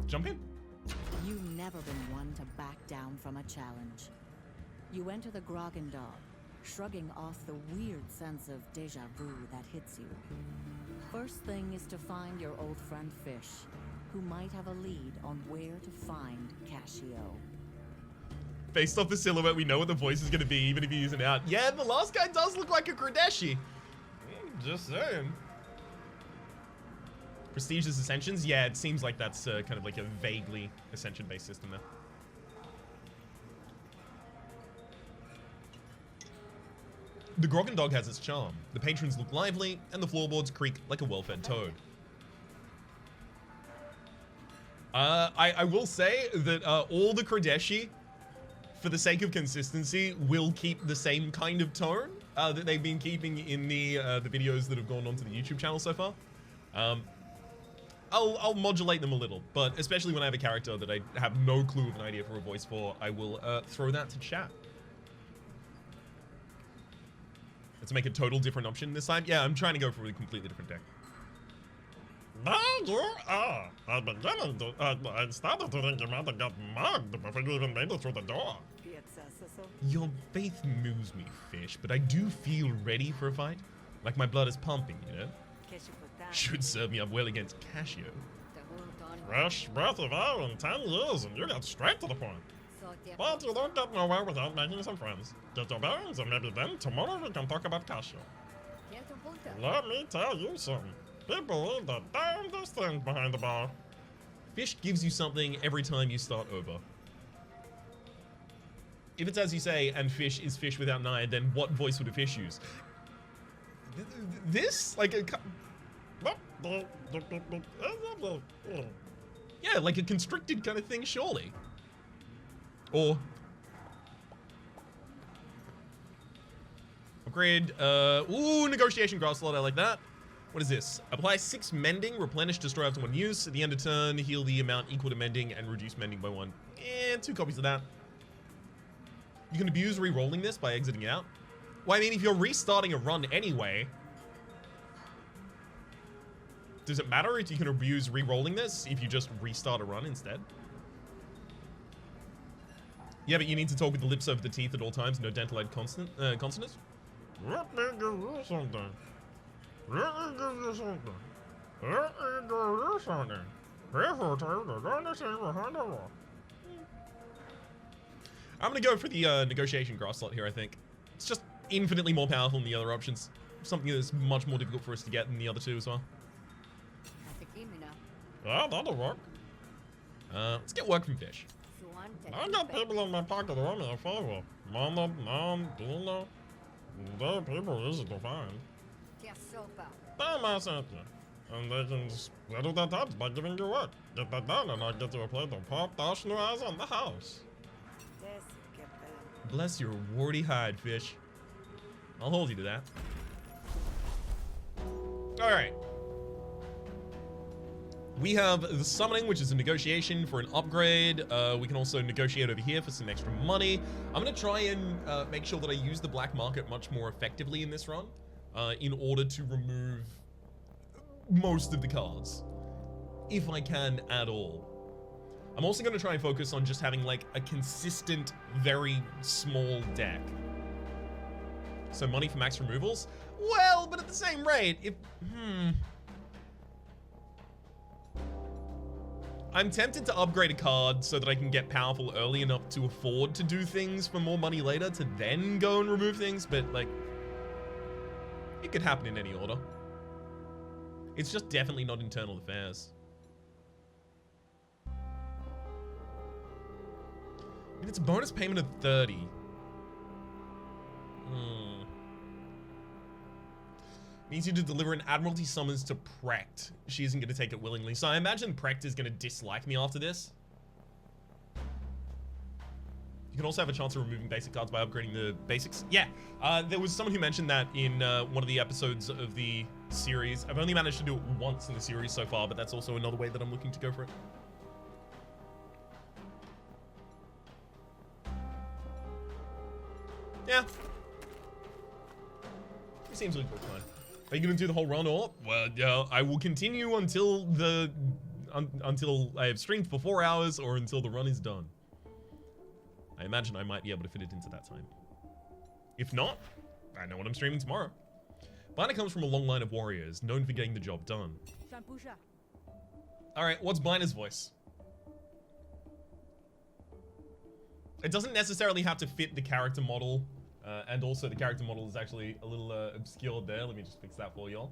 jump in. You've never been one to back down from a challenge. You enter the Grogan Dog, shrugging off the weird sense of deja vu that hits you. First thing is to find your old friend Fish, who might have a lead on where to find Cascio. Based off the silhouette, we know what the voice is going to be, even if you use it out. Yeah, the last guy does look like a Kradeshi. Just saying. Prestigious Ascensions? Yeah, it seems like that's kind of like a vaguely Ascension-based system there. The Grogan Dog has its charm. The patrons look lively, and the floorboards creak like a well-fed toad. I will say that all the Kradeshi, for the sake of consistency, will keep the same kind of tone that they've been keeping in the videos that have gone onto the YouTube channel so far. I'll modulate them a little, but especially when I have a character that I have no clue of an idea for a voice for, I will throw that to chat. Let's make a total different option this time. Yeah, I'm trying to go for a completely different deck. There you are. At the beginning, I started to think you might have got mugged before you even made it through the door. Your faith moves me, Fish, but I do feel ready for a fight. Like my blood is pumping, you know? Should serve me up well against Cascio. Fresh breath of air in 10 years and you got straight to the point. But you don't get nowhere without making some friends. Get your bearings and maybe then tomorrow we can talk about Cascio. Let me tell you something. People leave the damnedest things behind the bar. Fish gives you something every time you start over. If it's as you say, and Fish is Fish without an eye, then what voice would a fish use? This? Like a... Yeah, like a constricted kind of thing, surely. Or... Upgrade, ooh, negotiation grass slot, I like that. What is this? Apply 6 mending, replenish, destroy after 1 use. At the end of turn, heal the amount equal to mending and reduce mending by 1. 2 copies of that. You can abuse re-rolling this by exiting out. Well, I mean, if you're restarting a run anyway, does it matter if you can abuse re-rolling this if you just restart a run instead? Yeah, but you need to talk with the lips over the teeth at all times, no dental-eyed consonants. Let me give you something. Let me give you something. Let me give you something. Careful, they're gonna see behind the wall. I'm gonna go for the negotiation grass slot here, I think. It's just infinitely more powerful than the other options. Something that's much more difficult for us to get than the other two as well. Yeah, that'll work. Let's get work from Fish. I got people in my pocket who owe me a favor. Mama, Mom, Dina. They're people easy to find. They're my center. And they can settle their debts by giving you work. Get that done and I'll get you a plate of pop dash new eyes on the house. Bless your warty hide, Fish. I'll hold you to that. Alright. We have the summoning, which is a negotiation for an upgrade. We can also negotiate over here for some extra money. I'm going to try and make sure that I use the black market much more effectively in this run in order to remove most of the cards, if I can at all. I'm also going to try and focus on just having like a consistent, very small deck. So money for max removals? Well, but at the same rate, if... I'm tempted to upgrade a card so that I can get powerful early enough to afford to do things for more money later to then go and remove things, but like, it could happen in any order. It's just definitely not internal affairs. If it's a bonus payment of 30. Needs you to deliver an Admiralty summons to Prect. She isn't going to take it willingly. So I imagine Prect is going to dislike me after this. You can also have a chance of removing basic cards by upgrading the basics. Yeah, there was someone who mentioned that in one of the episodes of the series. I've only managed to do it once in the series so far, but that's also another way that I'm looking to go for it. Yeah. It seems like a good plan. Are you going to do the whole run or? Well, yeah, I will continue until the until I have streamed for 4 hours or until the run is done. I imagine I might be able to fit it into that time. If not, I know what I'm streaming tomorrow. Bina comes from a long line of warriors, known for getting the job done. Alright, what's Bina's voice? It doesn't necessarily have to fit the character model, and also the character model is actually a little obscured there. Let me just fix that for y'all.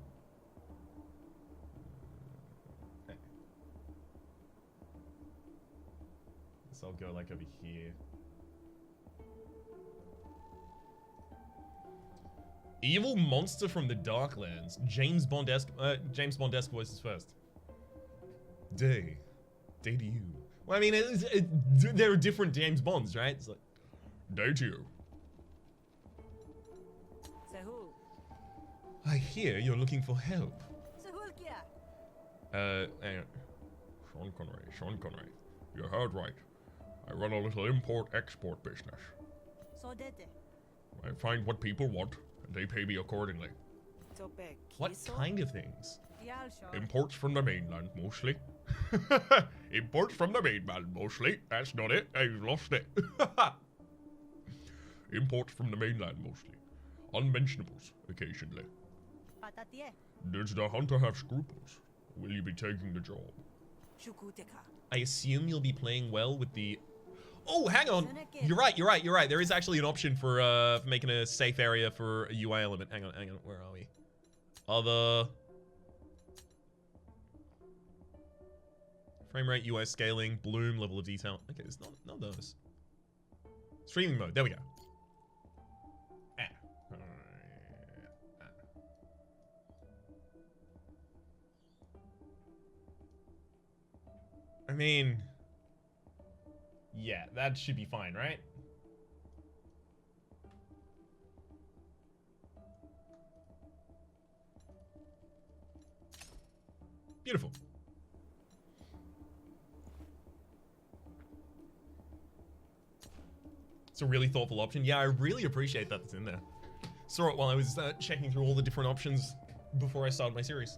So I'll go like over here. Evil monster from the Darklands. James Bond-esque voices first. Day to you. Well, I mean, there are different James Bonds, right? It's like, day to you. I hear you're looking for help. Hang on. Sean Connery. You heard right. I run a little import-export business. I find what people want, and they pay me accordingly. What kind of things? Imports from the mainland, mostly. Imports from the mainland, mostly. That's not it. I've lost it. Imports from the mainland, mostly. Unmentionables, occasionally. Does the hunter have scruples? Will you be taking the job? I assume you'll be playing well with the... Oh, hang on. You're right. There is actually an option for making a safe area for a UI element. Hang on. Where are we? Other... Frame rate, UI scaling, bloom, level of detail. Okay, there's none of those. Streaming mode. There we go. I mean... Yeah, that should be fine, right? Beautiful. It's a really thoughtful option. Yeah, I really appreciate that it's in there. Saw it while I was checking through all the different options before I started my series.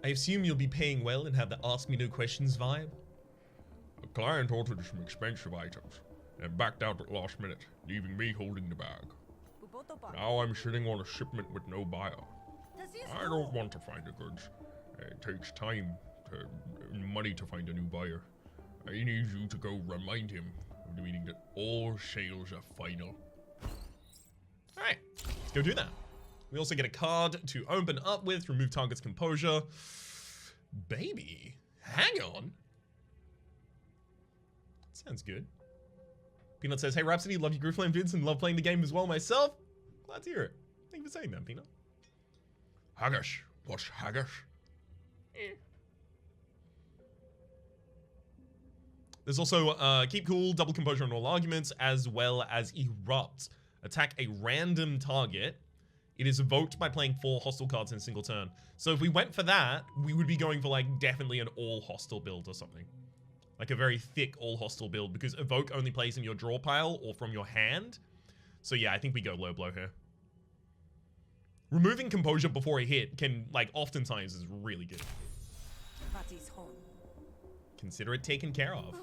I assume you'll be paying well and have the ask me no questions vibe. A client ordered some expensive items and backed out at the last minute, leaving me holding the bag. Now I'm sitting on a shipment with no buyer. I don't want to find the goods. It takes time and money to find a new buyer. I need you to go remind him of the meaning that all sales are final. Alright, let's go do that. We also get a card to open up with, remove target's composure. Baby, hang on. Sounds good. Peanut says, hey Rhapsody, love your Griftlands vids and love playing the game as well myself. Glad to hear it. Thank you for saying that, Peanut. Haggish. What's haggish? There's also keep cool, double composure on all arguments, as well as erupt. Attack a random target. It is evoked by playing 4 hostile cards in a single turn. So if we went for that, we would be going for like definitely an all hostile build or something. Like a very thick all hostile build, because evoke only plays in your draw pile or from your hand. So yeah, I think we go low blow here. Removing composure before a hit can, like, oftentimes is really good. Consider it taken care of.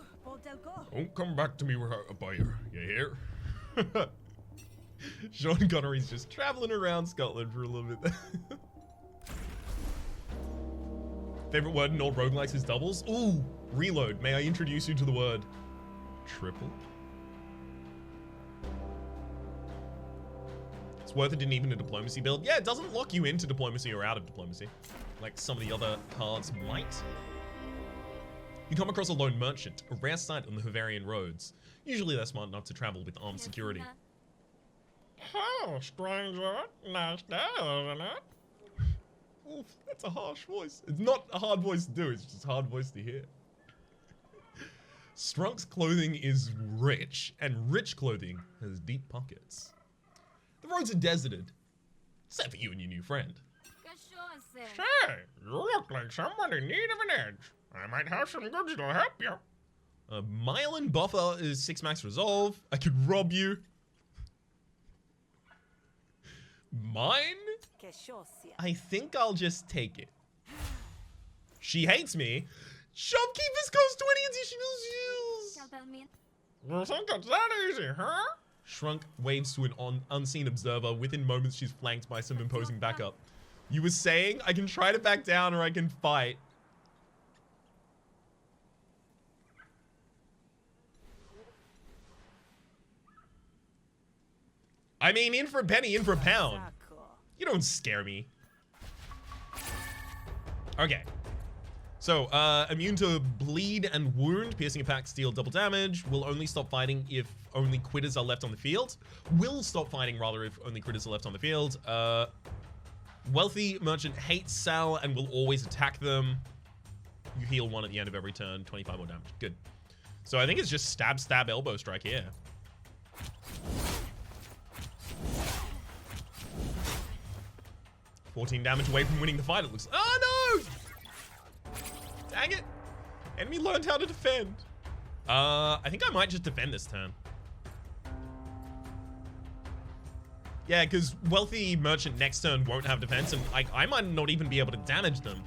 Don't come back to me without a buyer, you hear? Sean Connery's just traveling around Scotland for a little bit there. Favorite word in all roguelikes is doubles? Ooh, reload. May I introduce you to the word triple? It's worth it in even a diplomacy build. Yeah, it doesn't lock you into diplomacy or out of diplomacy, like some of the other cards might. You come across a lone merchant, a rare sight on the Havarian roads. Usually they're smart enough to travel with armed security. Hello, stranger. Nice day, isn't it? Oof, that's a harsh voice. It's not a hard voice to do, it's just a hard voice to hear. Strunk's clothing is rich, and rich clothing has deep pockets. The roads are deserted, except for you and your new friend. Say, you look like someone in need of an edge. I might have some goods to help you. A mile and buffer is 6 max resolve. I could rob you. Mine? I think I'll just take it. She hates me. Shopkeepers cost 20 additional shields. You think it's that easy, huh? Shrunk waves to an unseen observer. Within moments, she's flanked by some imposing backup. You were saying I can try to back down or I can fight. I mean, in for a penny, in for a pound. You don't scare me. Okay. So, immune to bleed and wound. Piercing attacks deal double damage. Will only stop fighting if only critters are left on the field. Will stop fighting, rather, if only critters are left on the field. Wealthy merchant hates Sal and will always attack them. You heal 1 at the end of every turn. 25 more damage. Good. So I think it's just stab, stab, elbow strike here. $14 damage away from winning the fight, it looks. Oh, no! Dang it. Enemy learned how to defend. I think I might just defend this turn. Yeah, because Wealthy Merchant next turn won't have defense, and I might not even be able to damage them.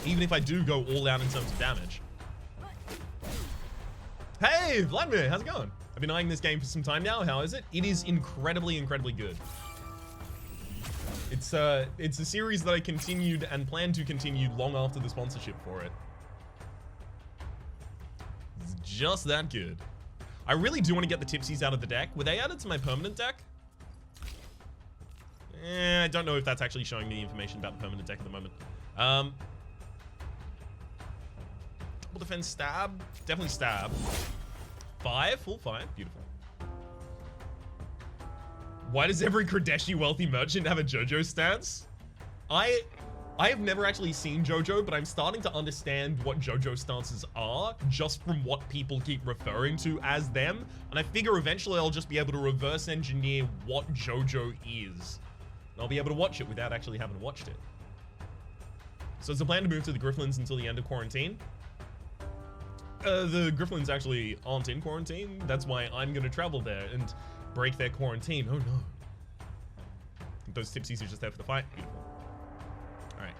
Even if I do go all out in terms of damage. Hey, Vladimir, how's it going? I've been eyeing this game for some time now. How is it? It is incredibly, incredibly good. It's a series that I continued and plan to continue long after the sponsorship for it. It's just that good. I really do want to get the Tipsies out of the deck. Were they added to my permanent deck? I don't know if that's actually showing me information about the permanent deck at the moment. Double defense stab. Definitely stab. 5, full 5. Beautiful. Why does every Kradeshi wealthy merchant have a JoJo stance? I have never actually seen JoJo, but I'm starting to understand what JoJo stances are just from what people keep referring to as them. And I figure eventually I'll just be able to reverse engineer what JoJo is. And I'll be able to watch it without actually having watched it. So it's a plan to move to the Griftlands until the end of quarantine. The Griftlands actually aren't in quarantine. That's why I'm going to travel there and break their quarantine. Oh no. Those Tipsies are just there for the fight. Beautiful. Alright.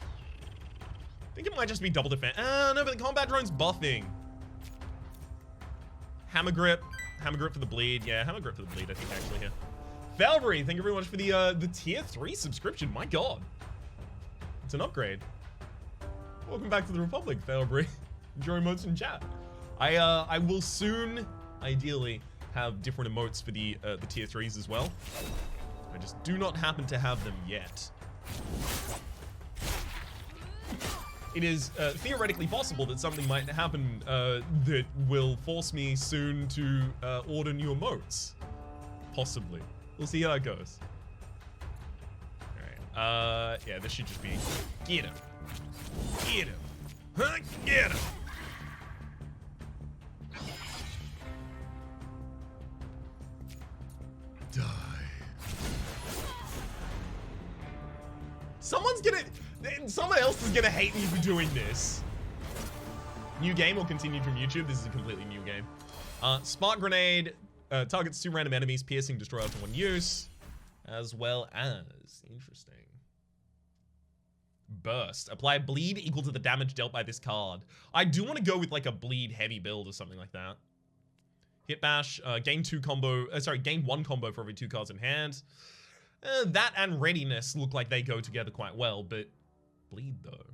I think it might just be double defense. No, but the combat drone's buffing. Hammer grip. Hammer grip for the bleed. Yeah, hammer grip for the bleed, I think, actually, here. Valkyrie, thank you very much for the tier 3 subscription. My god. It's an upgrade. Welcome back to the Republic, Valkyrie. Enjoy emotes in chat. I will soon, ideally, have different emotes for the tier 3s as well. I just do not happen to have them yet. It is theoretically possible that something might happen that will force me soon to order new emotes. Possibly. We'll see how it goes. Alright. Yeah, this should just be... Get him. Get him. Huh? Get him. Die. Someone else is gonna hate me for doing this. New game or continued from YouTube. This is a completely new game. Spark grenade targets 2 random enemies, piercing, destroy after 1 use, as well as interesting. Burst. Apply bleed equal to the damage dealt by this card. I do want to go with like a bleed heavy build or something like that. Hit bash, gain 1 combo for every 2 cards in hand. That and readiness look like they go together quite well, but bleed though.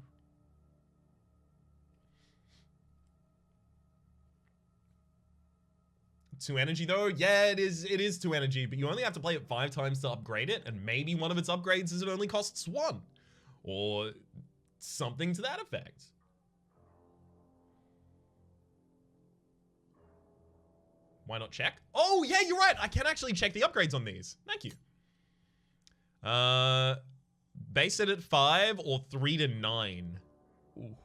Two energy though? Yeah, it is 2 energy, but you only have to play it 5 times to upgrade it, and maybe one of its upgrades is it only costs 1. Or something to that effect. Why not check? Oh, yeah, you're right. I can actually check the upgrades on these. Thank you. Base it at 5 or 3 to 9. Ooh.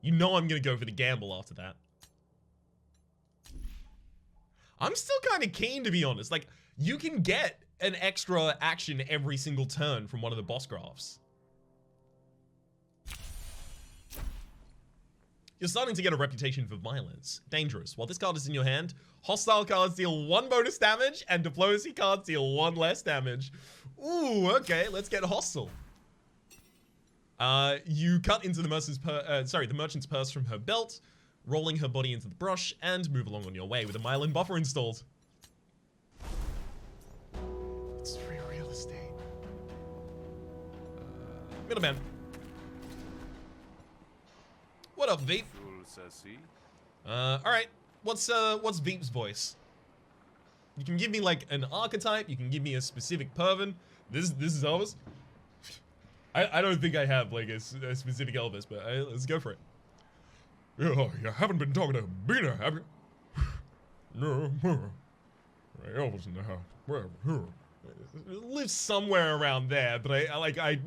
You know I'm going to go for the gamble after that. I'm still kind of keen, to be honest. Like, you can get an extra action every single turn from one of the boss graphs. You're starting to get a reputation for violence. Dangerous. While this card is in your hand, hostile cards deal 1 bonus damage and diplomacy cards deal 1 less damage. Ooh, okay, let's get hostile. You cut into the merchant's purse from her belt, rolling her body into the brush, and move along on your way with a myelin buffer installed. It's free real estate. Middleman. What up, Veep? Alright. What's Veep's voice? You can give me like an archetype, you can give me a specific pervin. This is Elvis. I don't think I have like a specific Elvis, but let's go for it. Yeah, you haven't been talking to Bina, have you? No, Elvis in the house. Where? Lives somewhere around there, but I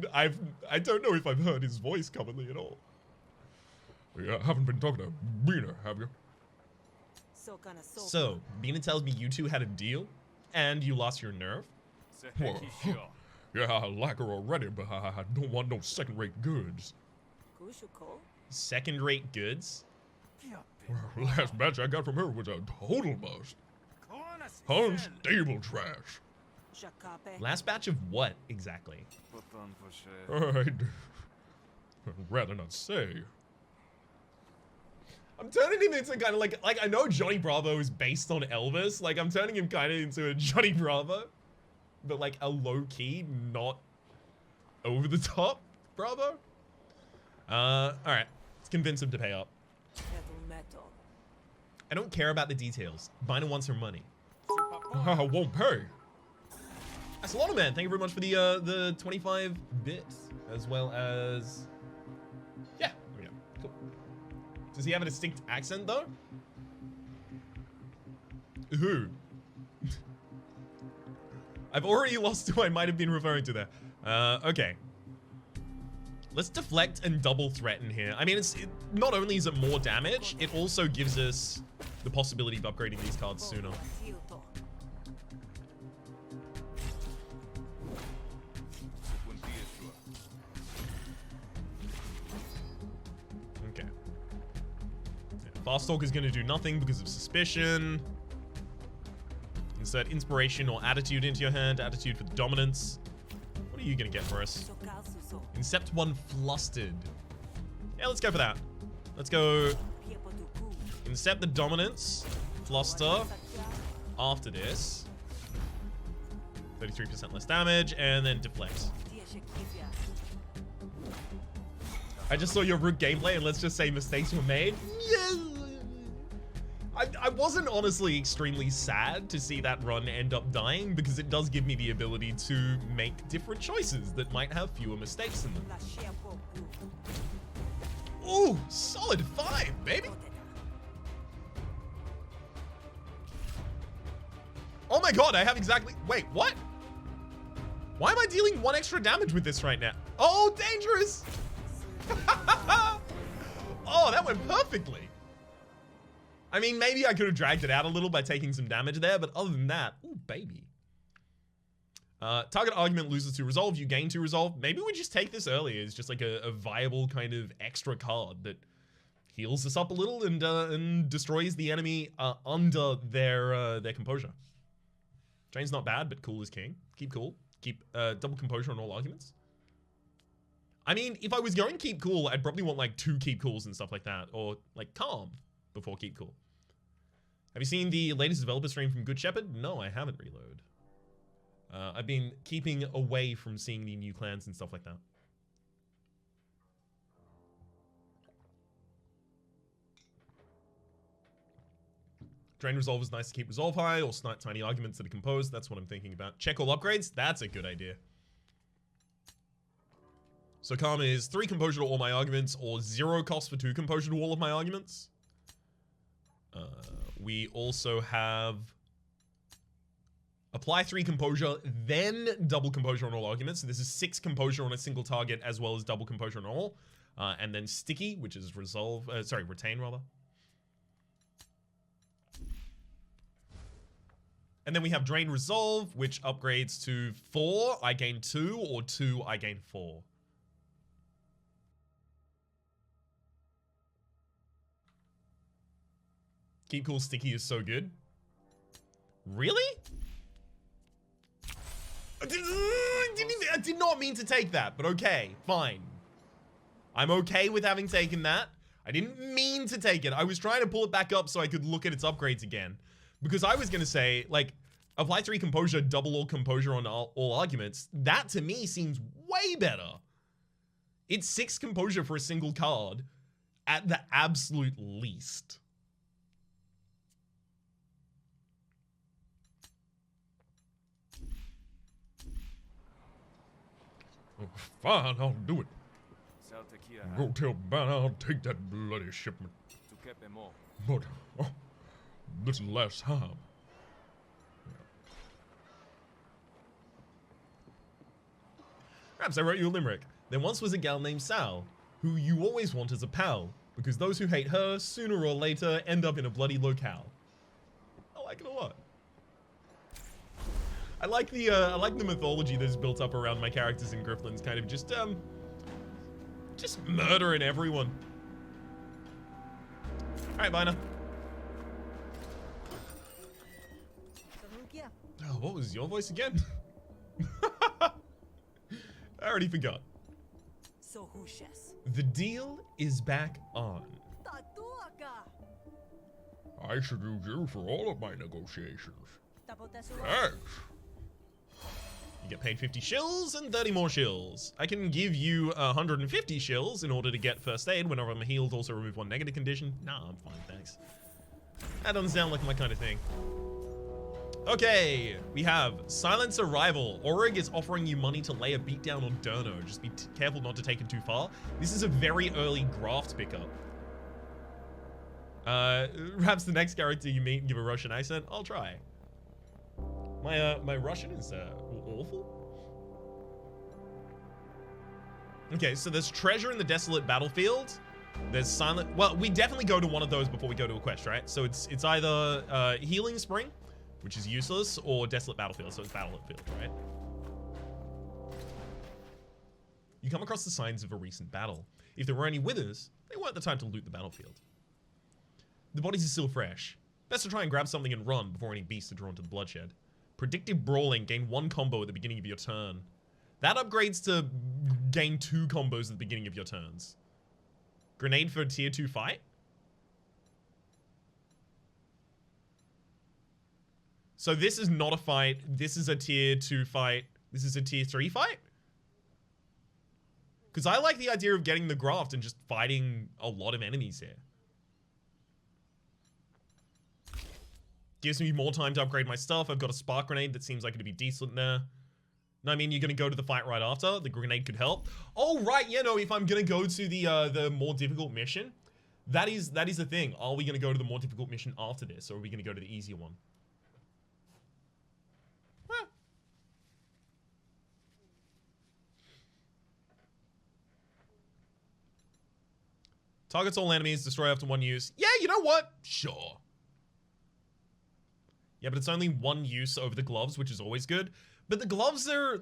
don't know if I've heard his voice commonly at all. Yeah, haven't been talking to Bina, have you? So, Bina tells me you two had a deal, and you lost your nerve? Well, yeah, I like her already, but I don't want no second-rate goods. Second-rate goods? Well, last batch I got from her was a total bust. Unstable trash. Last batch of what, exactly? I'd rather not say. I'm turning him into kind of like I know Johnny Bravo is based on Elvis. Like, I'm turning him kind of into a Johnny Bravo. But like a low-key, not over-the-top Bravo. Alright. Let's convince him to pay up. I don't care about the details. Bina wants her money. I won't pay. That's a lot of man. Thank you very much for the 25 bits. As well as... Yeah, there we go. Cool. Does he have a distinct accent, though? Who? I've already lost who I might have been referring to there. Okay. Let's deflect and double threaten here. I mean, not only is it more damage, it also gives us the possibility of upgrading these cards sooner. Okay. Yeah, Fast Talk is going to do nothing because of suspicion. Insert inspiration or attitude into your hand. Attitude for dominance. What are you going to get for us? Incept one flustered. Yeah, let's go for that. Let's go Incept the dominance. Fluster. After this. 33% less damage. And then deflect. I just saw your root gameplay and let's just say mistakes were made. Yeah. I wasn't honestly extremely sad to see that run end up dying because it does give me the ability to make different choices that might have fewer mistakes in them. Ooh, solid 5, baby. Oh my god, I have exactly... Wait, what? Why am I dealing 1 extra damage with this right now? Oh, dangerous. Oh, that went perfectly. I mean, maybe I could have dragged it out a little by taking some damage there, but other than that, ooh, baby. Target argument loses to resolve, you gain 2 resolve. Maybe we just take this early as just like a viable kind of extra card that heals us up a little and destroys the enemy under their composure. Chain's not bad, but cool is king. Keep cool. Keep double composure on all arguments. I mean, if I was going keep cool, I'd probably want like 2 keep cools and stuff like that, or like calm before keep cool. Have you seen the latest developer stream from Good Shepherd? No, I haven't, Reload. I've been keeping away from seeing the new clans and stuff like that. Drain Resolve is nice to keep Resolve high, or snipe tiny arguments that are composed. That's what I'm thinking about. Check all upgrades? That's a good idea. So calm is 3 composure to all my arguments, or 0 cost for 2 composure to all of my arguments. We also have apply 3 composure, then double composure on all arguments. So this is 6 composure on a single target, as well as double composure on all. And then sticky, which is retain rather. And then we have Drain Resolve, which upgrades to 4, I gain 2, or 2, I gain 4. Keep Cool Sticky is so good. Really? I did not mean to take that, but okay, fine. I'm okay with having taken that. I didn't mean to take it. I was trying to pull it back up so I could look at its upgrades again. Because I was going to say, like, apply 3 composure, double all composure on all arguments. That to me seems way better. It's 6 composure for a single card at the absolute least. Oh, fine, I'll do it. Go tell Banner I'll take that bloody shipment. But this last time. Perhaps I wrote you a limerick. There once was a gal named Sal, who you always want as a pal, because those who hate her, sooner or later, end up in a bloody locale. I like it a lot. I like the mythology that's built up around my characters in Griftlands, kind of just murdering everyone. Alright, bye now. Oh, what was your voice again? I already forgot. The deal is back on. I should use you for all of my negotiations. Yes. You get paid 50 shills and 30 more shills. I can give you 150 shills in order to get first aid whenever I'm healed, also remove 1 negative condition. Nah, I'm fine, thanks. That doesn't sound like my kind of thing. Okay, we have Silence Arrival. Orig is offering you money to lay a beatdown on Durno. Just be careful not to take it too far. This is a very early graft pickup. Perhaps the next character you meet and give a Russian accent. I'll try. My Russian is awful. Okay, so there's treasure in the desolate battlefield. There's silent. Well, we definitely go to one of those before we go to a quest, right? So it's either Healing Spring, which is useless, or desolate battlefield. So it's battlefield, right? You come across the signs of a recent battle. If there were any withers, they weren't the time to loot the battlefield. The bodies are still fresh. Best to try and grab something and run before any beasts are drawn to the bloodshed. Predictive Brawling, gain 1 combo at the beginning of your turn. That upgrades to gain 2 combos at the beginning of your turns. Grenade for tier 2 fight? So this is not a fight. This is a tier 2 fight. This is a tier 3 fight? Because I like the idea of getting the graft and just fighting a lot of enemies here. Gives me more time to upgrade my stuff. I've got a spark grenade that seems like it'd be decent there. No, I mean, you're gonna go to the fight right after. The grenade could help. Oh, right, yeah, no, if I'm gonna go to the more difficult mission, that is the thing. Are we gonna go to the more difficult mission after this, or are we gonna go to the easier one? Huh. Targets all enemies, destroy after 1 use. Yeah, you know what? Sure. Yeah, but it's only 1 use over the gloves, which is always good. But the gloves are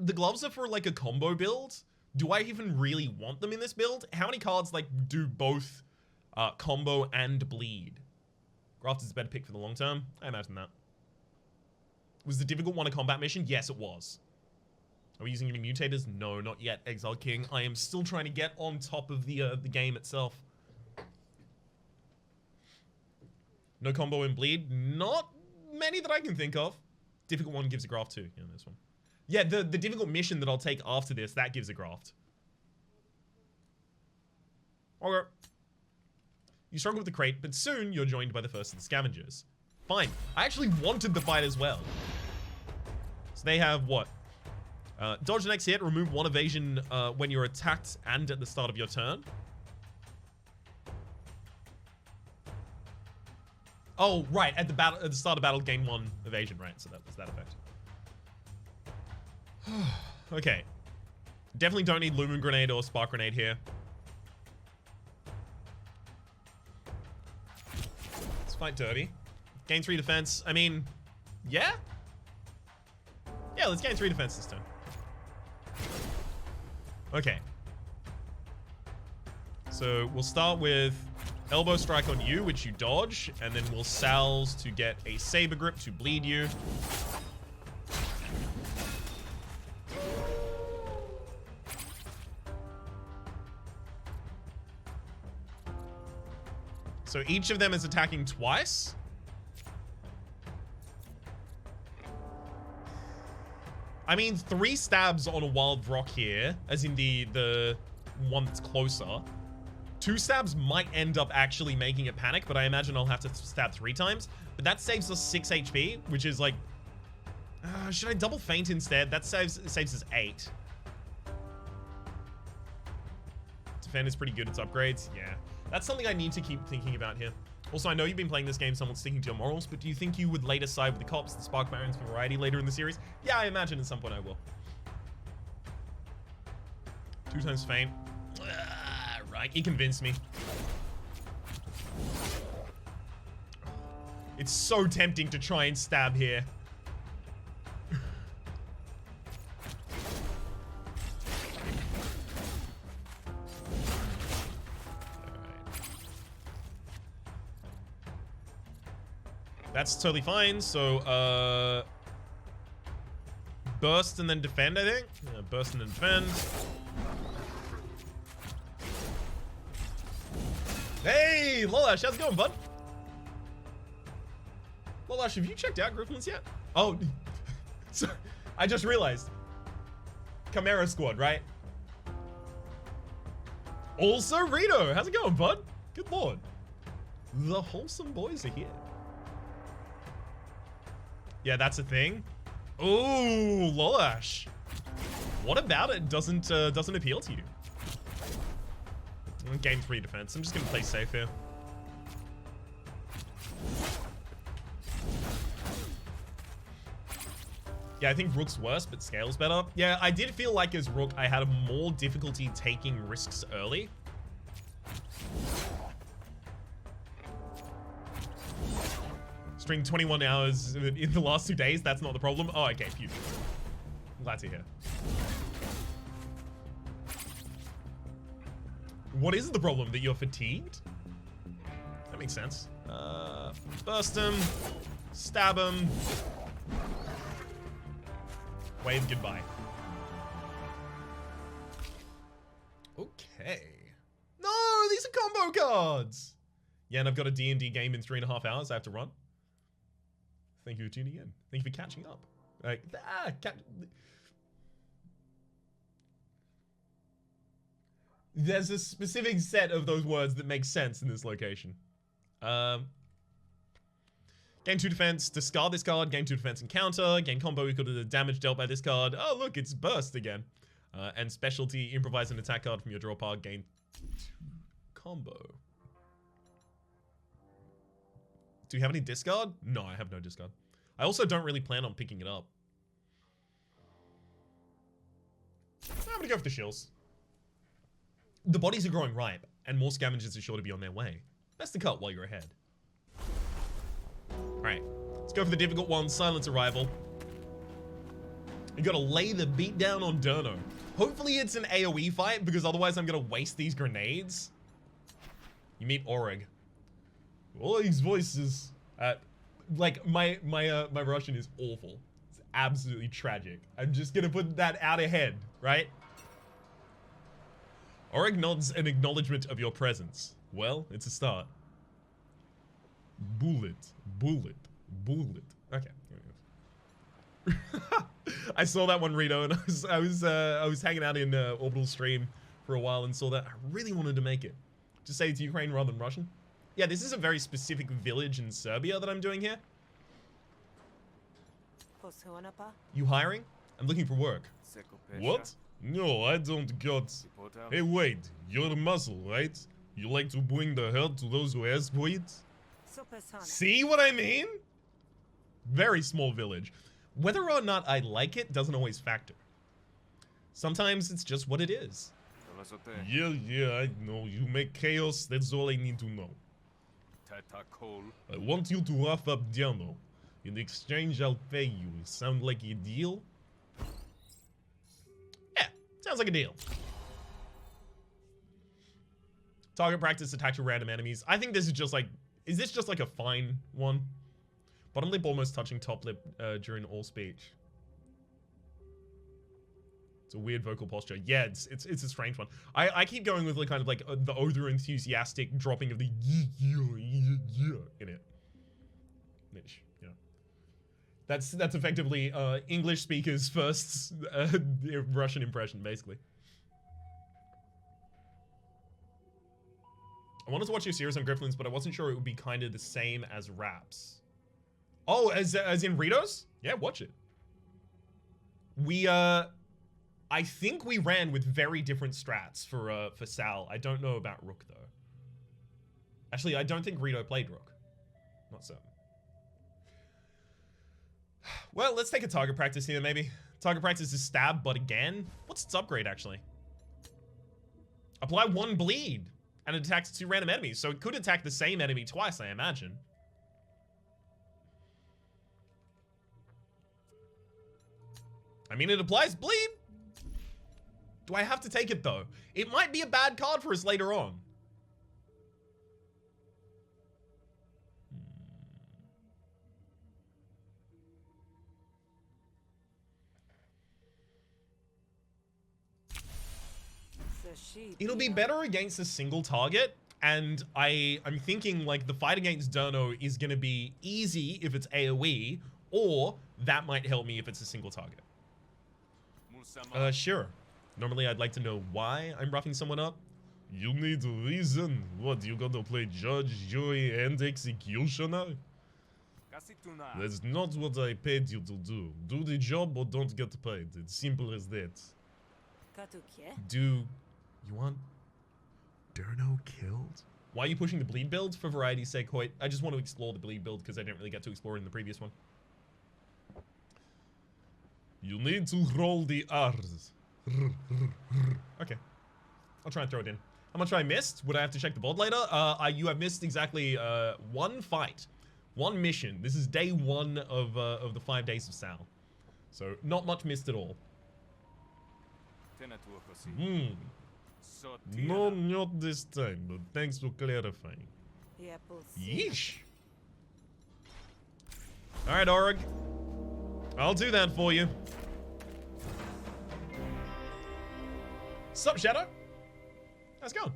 for like a combo build. Do I even really want them in this build? How many cards like do both combo and bleed? Graft is a better pick for the long term. I imagine that. Was the difficult one a combat mission? Yes, it was. Are we using any mutators? No, not yet, Exile King. I am still trying to get on top of the game itself. No combo and bleed? Not many that I can think of. Difficult one gives a graft too. Yeah, this one. Yeah, the difficult mission that I'll take after this, that gives a graft. Okay. You struggle with the crate, but soon you're joined by the first of the scavengers. Fine. I actually wanted the fight as well. So they have what? Dodge the next hit, remove 1 evasion when you're attacked and at the start of your turn. Oh, right, at the start of battle, gain 1 evasion, right? So that was that effect. Okay. Definitely don't need Lumen Grenade or Spark Grenade here. Let's fight dirty. Gain 3 defense. I mean, yeah? Yeah, let's gain 3 defense this turn. Okay. So we'll start with Elbow Strike on you, which you dodge, and then we'll Sal's to get a Saber Grip to bleed you. So each of them is attacking twice. I mean, 3 stabs on a wild rock here, as in the one that's closer. 2 stabs might end up actually making it panic, but I imagine I'll have to stab 3 times. But that saves us 6 HP, which is like... should I double feint instead? That saves us 8. Defend is pretty good, its upgrades. Yeah. That's something I need to keep thinking about here. Also, I know you've been playing this game somewhat sticking to your morals, but do you think you would later side with the cops, the Spark Barons for variety later in the series? Yeah, I imagine at some point I will. 2 times feint. Right, you convinced me. It's so tempting to try and stab here. That's totally fine. So, burst and then defend, I think. Yeah, burst and then defend. Hey, Lolash, how's it going, bud? Lolash, have you checked out Griftlands yet? Oh, so I just realized. Chimera Squad, right? Also, Rito, how's it going, bud? Good lord. The wholesome boys are here. Yeah, that's a thing. Ooh, Lolash. What about it doesn't appeal to you? Game 3 defense. I'm just gonna play safe here. Yeah, I think Rook's worse, but scales better. Yeah, I did feel like as Rook, I had more difficulty taking risks early. String 21 hours in the last 2 days, that's not the problem. Oh, okay, phew. Glad to hear. What is the problem? That you're fatigued? That makes sense. Burst him. Stab him. Wave goodbye. Okay. No, these are combo cards! Yeah, and I've got a D&D game in 3.5 hours I have to run. Thank you for tuning in. Thank you for catching up. Like, there's a specific set of those words that make sense in this location. Gain 2 defense, discard this card. Gain 2 defense encounter. Gain combo equal to the damage dealt by this card. Oh, look, it's burst again. And specialty, improvise an attack card from your draw pile. Gain 2 combo. Do you have any discard? No, I have no discard. I also don't really plan on picking it up. I'm gonna go for the shills. The bodies are growing ripe, and more scavengers are sure to be on their way. Best to cut while you're ahead. Alright, let's go for the difficult one, Silence Arrival. You gotta lay the beat down on Durno. Hopefully it's an AoE fight, because otherwise I'm gonna waste these grenades. You meet Oreg. All these voices. Like, my Russian is awful. It's absolutely tragic. I'm just gonna put that out ahead, right? Oreg nods an acknowledgement of your presence. Well, it's a start. Bullet, bullet, bullet. Okay. I saw that one, Rito, and I was hanging out in Orbital Stream for a while and saw that. I really wanted to make it. Just say it's Ukraine rather than Russian. Yeah, this is a very specific village in Serbia that I'm doing here. You hiring? I'm looking for work. What? No, I don't got... Hey, wait. You're a muscle, right? You like to bring the hurt to those who ask for it? See what I mean? Very small village. Whether or not I like it doesn't always factor. Sometimes it's just what it is. Yeah, I know. You make chaos, that's all I need to know. I want you to rough up Diano. In exchange, I'll pay you. Sound like a deal? Yeah, sounds like a deal. Target practice attack to random enemies. I think this is just like... Is this just like a fine one? Bottom lip almost touching top lip during all speech. It's a weird vocal posture. Yeah, it's a strange one. I keep going with like kind of like the over enthusiastic dropping of the in it. Which, you know, that's effectively English speakers' first Russian impression, basically. I wanted to watch your series on Griftlands, but I wasn't sure it would be kind of the same as Raps. Oh, as in Ritos? Yeah, watch it. We I think we ran with very different strats for Sal. I don't know about Rook though. Actually, I don't think Rito played Rook. Not certain. Well, let's take a target practice here, maybe. Target practice is stab, but again, what's its upgrade actually? Apply 1 bleed, and it attacks 2 random enemies, so it could attack the same enemy twice, I imagine. I mean, it applies bleed. Do I have to take it though? It might be a bad card for us later on. It'll be better against a single target, and I'm thinking like the fight against Durno is gonna be easy if it's AoE, or that might help me if it's a single target. Sure. Normally I'd like to know why I'm roughing someone up. You need a reason. What, you gonna play judge, jury, and executioner? That's not what I paid you to do. Do the job or don't get paid. It's simple as that. Do you want Durno killed? Why are you pushing the bleed build? For variety's sake, Hoyt. I just want to explore the bleed build because I didn't really get to explore it in the previous one. You need to roll the R's. Okay. I'll try and throw it in. How much I missed? Would I have to check the board later? You have missed exactly 1 fight. 1 mission. This is day 1 of the 5 days of Sal. So, not much missed at all. No, not this time, but thanks for clarifying. Yeesh. Alright, Org. I'll do that for you. Sup, Shadow? How's it going?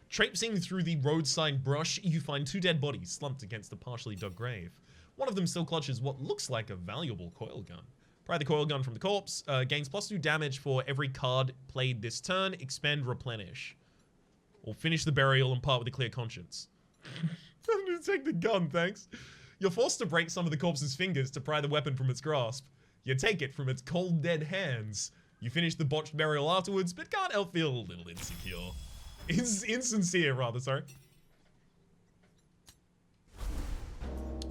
Traipsing through the roadside brush, you find 2 dead bodies slumped against a partially dug grave. One of them still clutches what looks like a valuable coil gun. Pry the coil gun from the corpse, gains +2 damage for every card played this turn, expend, replenish. Or finish the burial and part with a clear conscience. I'm gonna take the gun, thanks. You're forced to break some of the corpse's fingers to pry the weapon from its grasp. You take it from its cold, dead hands. You finish the botched burial afterwards, but can't help feel a little insecure. Insincere, rather, sorry.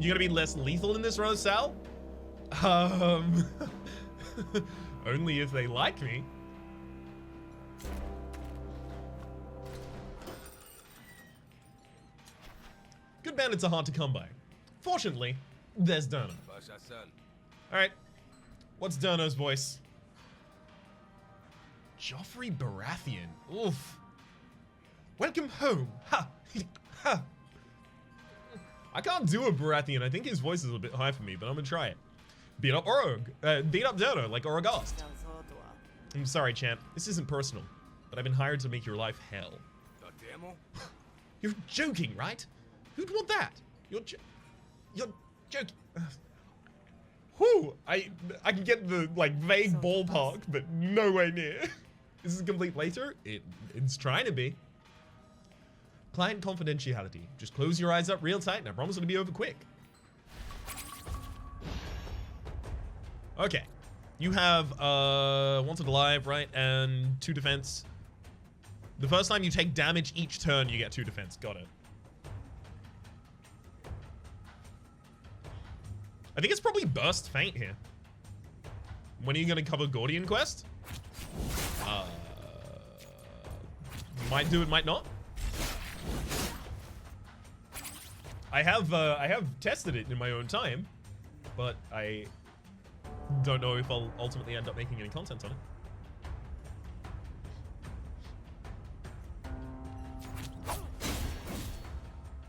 You gonna be less lethal in this run, Sal? Only if they like me. Good bandits are hard to come by. Fortunately, there's Durno. Alright. What's Durno's voice? Joffrey Baratheon. Oof. Welcome home. Ha! Ha! I can't do a Baratheon. I think his voice is a bit high for me, but I'm gonna try it. Beat up Orog. Beat up Durno like Orogast. I'm sorry, champ. This isn't personal, but I've been hired to make your life hell. You're joking, right? Who'd want that? You're joking. Whew. I can get the like vague ballpark, but no way near. This is a complete playthrough? It's trying to be. Client confidentiality. Just close your eyes up real tight and I promise it'll be over quick. Okay. You have Wanted Alive, right? And 2 defense. The first time you take damage each turn, you get 2 defense. Got it. I think it's probably Burst Feint here. When are you gonna cover Gordian Quest? Might do it, might not. I have tested it in my own time, but I don't know if I'll ultimately end up making any content on it.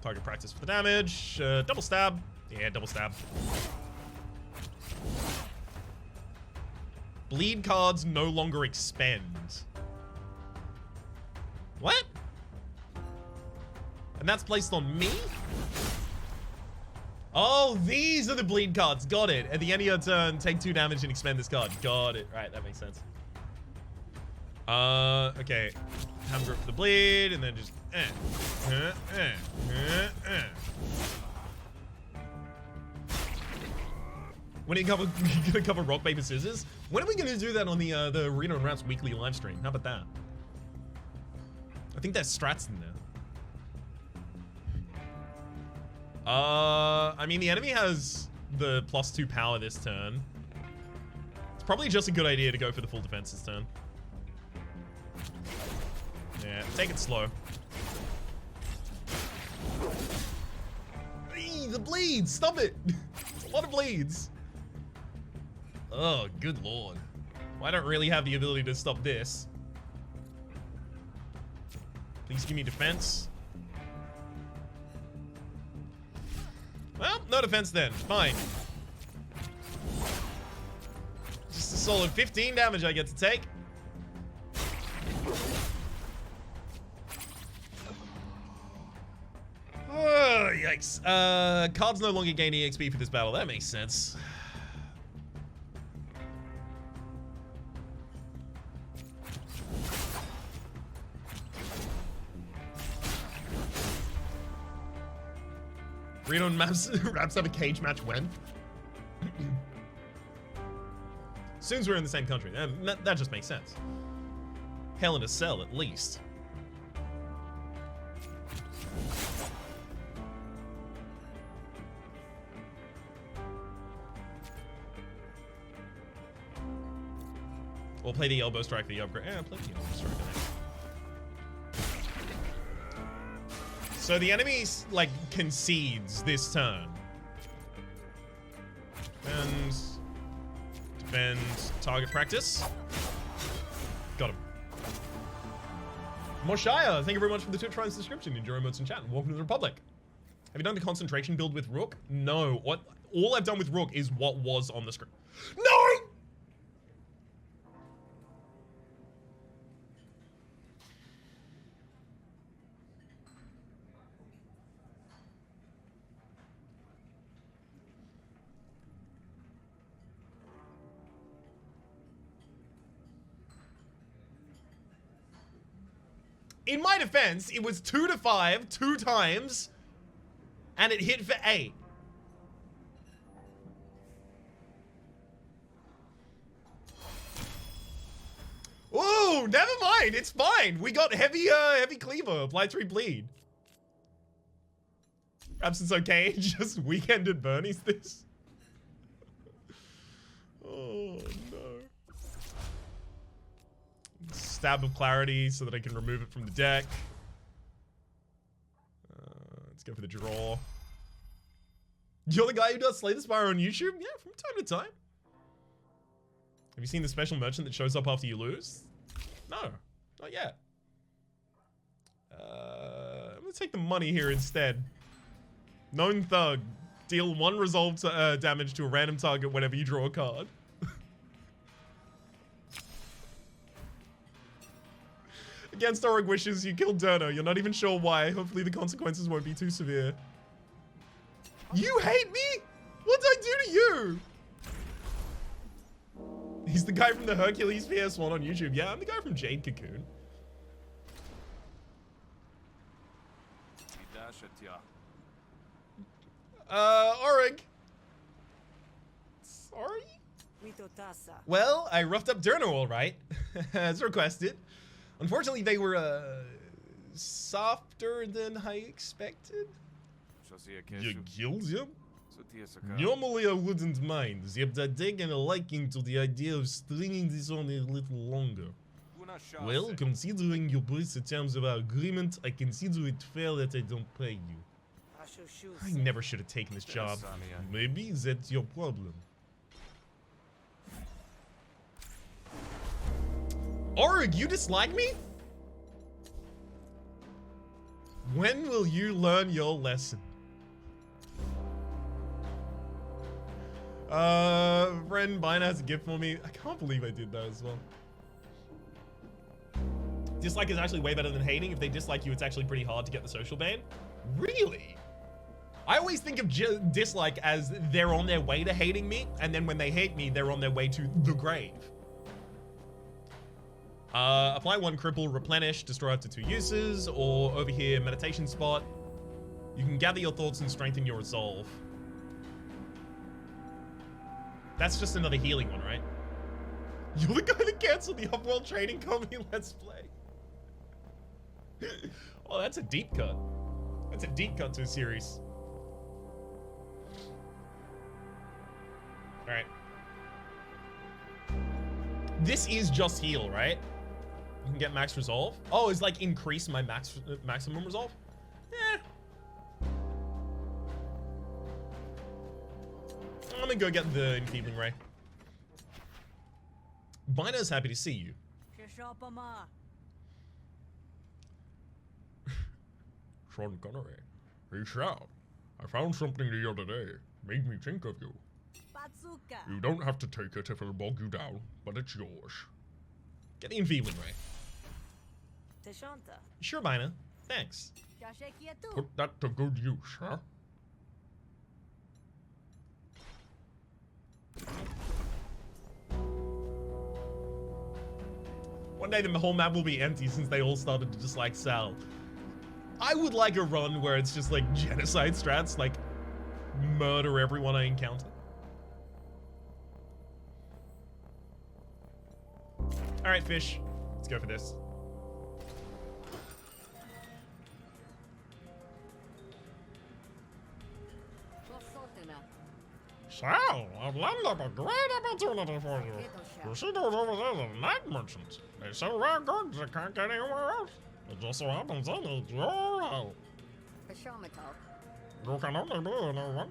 Target practice for the damage. Double stab. Yeah, double stab. Bleed cards no longer expend. What? And that's placed on me? Oh, these are the bleed cards. Got it. At the end of your turn, take 2 damage and expend this card. Got it. Right, that makes sense. Okay. Hand grip for the bleed, and then just When are you gonna cover rock, paper, scissors? When are we gonna do that on the Arena and Raps weekly live stream? How about that? I think there's strats in there. I mean, the enemy has the +2 power this turn. It's probably just a good idea to go for the full defense this turn. Yeah, take it slow. Eee, the bleeds! Stop it! A lot of bleeds. Oh, good lord. Well, I don't really have the ability to stop this. Please give me defense. Well, no defense then. Fine. Just a solid 15 damage I get to take. Oh, yikes. Cards no longer gain EXP for this battle. That makes sense. Reno and Raps have a cage match when? Soon as we're in the same country. That just makes sense. Hell in a Cell, at least. We'll play the elbow strike for the upgrade. Yeah, play the elbow strike next. So the enemy, like, concedes this turn. And defend target practice. Got him. Moshaya, thank you very much for the Twitch Prime subscription. Enjoy emotes in chat and welcome to the Republic. Have you done the concentration build with Rook? No. All I've done with Rook is what was on the screen. No! In my defense, it was 2 to 5, 2 times, and it hit for 8. Ooh, never mind. It's fine. We got heavy cleaver. Apply 3 bleed. Absence okay. Just weekend at Bernie's this. Oh no. Stab of clarity so that I can remove it from the deck. Let's go for the draw. You're the guy who does Slay the Spire on YouTube? Yeah, from time to time. Have you seen the special merchant that shows up after you lose? No, not yet. I'm gonna take the money here instead. Known Thug. Deal 1 resolve damage to a random target whenever you draw a card. Against Auric wishes, you killed Durno. You're not even sure why. Hopefully the consequences won't be too severe. You hate me? What did I do to you? He's the guy from the Hercules PS1 on YouTube. Yeah, I'm the guy from Jade Cocoon. Auric. Sorry? Well, I roughed up Durno all right, as requested. Unfortunately, they were softer than I expected. You killed him? Normally I wouldn't mind, except I've taken a liking to the idea of stringing this on a little longer. Well, considering you breached the terms of our agreement, I consider it fair that I don't pay you. I never should have taken this job. Maybe that's your problem. Auric, you dislike me? When will you learn your lesson? Friend Bina has a gift for me. I can't believe I did that as well. Dislike is actually way better than hating. If they dislike you, it's actually pretty hard to get the social ban. Really? I always think of dislike as they're on their way to hating me, and then when they hate me, they're on their way to the grave. Apply 1 cripple, replenish, destroy up to 2 uses, or over here, meditation spot. You can gather your thoughts and strengthen your resolve. That's just another healing one, right? You're the guy that canceled the Upworld Trading Company Let's Play. Oh, that's a deep cut. That's a deep cut to a series. All right. This is just heal, right? You can get max resolve. Oh, it's like increase my maximum resolve? Eh. I'm gonna go get the enfeebling ray. Bina's happy to see you. Sean Connery. Hey, shout. I found something the other day. Made me think of you. You don't have to take it if it'll bog you down, but it's yours. Get the enfeebling ray. Sure, Bina. Thanks. Put that to good use, huh? One day the whole map will be empty since they all started to just like Sal. I would like a run where it's just like genocide strats, like murder everyone I encounter. All right, fish, let's go for this. Sal, I've lined up a great opportunity for you. You see those over there, the night merchants? They sell rare goods that can't get anywhere else. It just so happens they need your help. You can only be in one.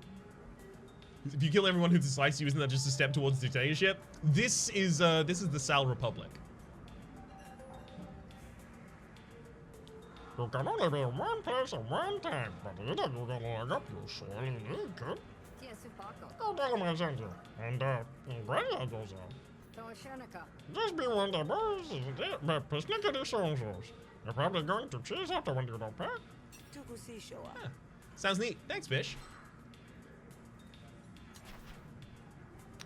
If you kill everyone who dislikes you, isn't that just a step towards dictatorship? This is the Sal Republic. You can only be in one place at one time, but either you're gonna look up your surely need to. Go tell them I sent you. And, Grandad goes out. Just be one of the boys, but persnickety so-and-sos. You're probably going to cheese after when you don't pay. Huh. Sounds neat. Thanks, fish.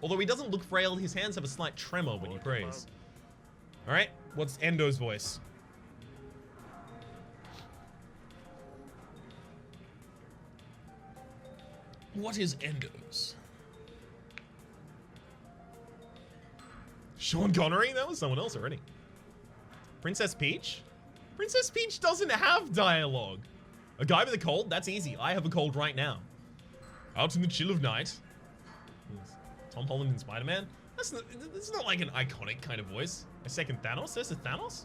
Although he doesn't look frail, his hands have a slight tremor when he prays. All right, what's Endo's voice? What is Endo's? Sean Connery? That was someone else already. Princess Peach? Princess Peach doesn't have dialogue. A guy with a cold? That's easy. I have a cold right now. Out in the chill of night. Tom Holland and Spider-Man? That's not like an iconic kind of voice. A second Thanos? There's a Thanos?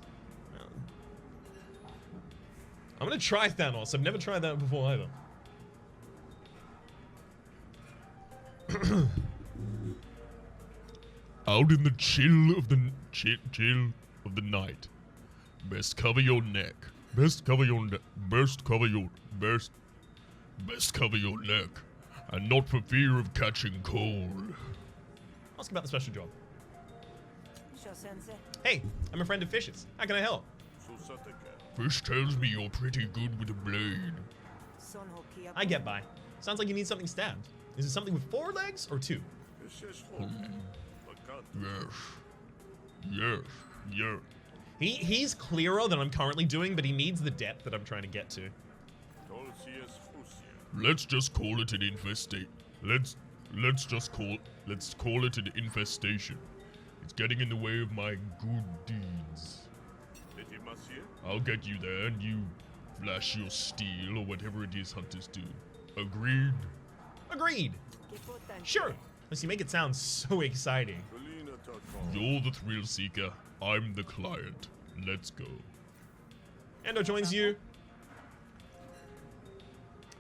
I'm gonna try Thanos. I've never tried that before either. Out in the chill of the night. Best cover your neck. Best cover your neck. Best cover your neck. And not for fear of catching cold. Ask about the special job. Hey, I'm a friend of Fish's. How can I help? Fish tells me you're pretty good with a blade. I get by. Sounds like you need something stabbed. Is it something with 4 legs or 2? Yes. He's clearer than I'm currently doing, but he needs the depth that I'm trying to get to. Let's just call it an infestation. Let's call it an infestation. It's getting in the way of my good deeds. I'll get you there and you flash your steel or whatever it is hunters do. Agreed? Agreed! Sure! Unless you make it sound so exciting. You're the thrill seeker. I'm the client. Let's go. Endo joins you.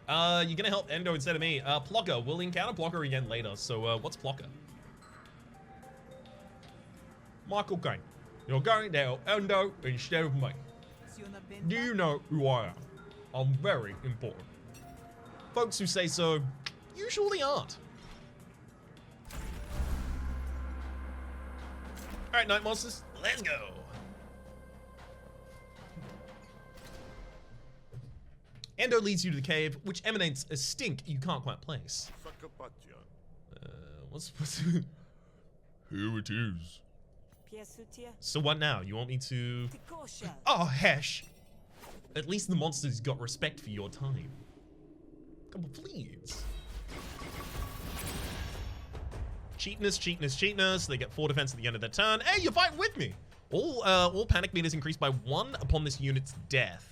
You're gonna help Endo instead of me. Plucker. We'll encounter Plucker again later. So, what's Plucker? Michael Caine. You're going to help Endo instead of me. Do you know who I am? I'm very important. Folks who say so usually aren't. Alright, night monsters, let's go. Endo leads you to the cave, which emanates a stink you can't quite place. What's here it is. So what now? You want me to... Oh, hesh. At least the monsters got respect for your time. Couple please. Cheatness, cheatness, cheatness. They get 4 defense at the end of their turn. Hey, you're fighting with me. All panic meters increase by 1 upon this unit's death.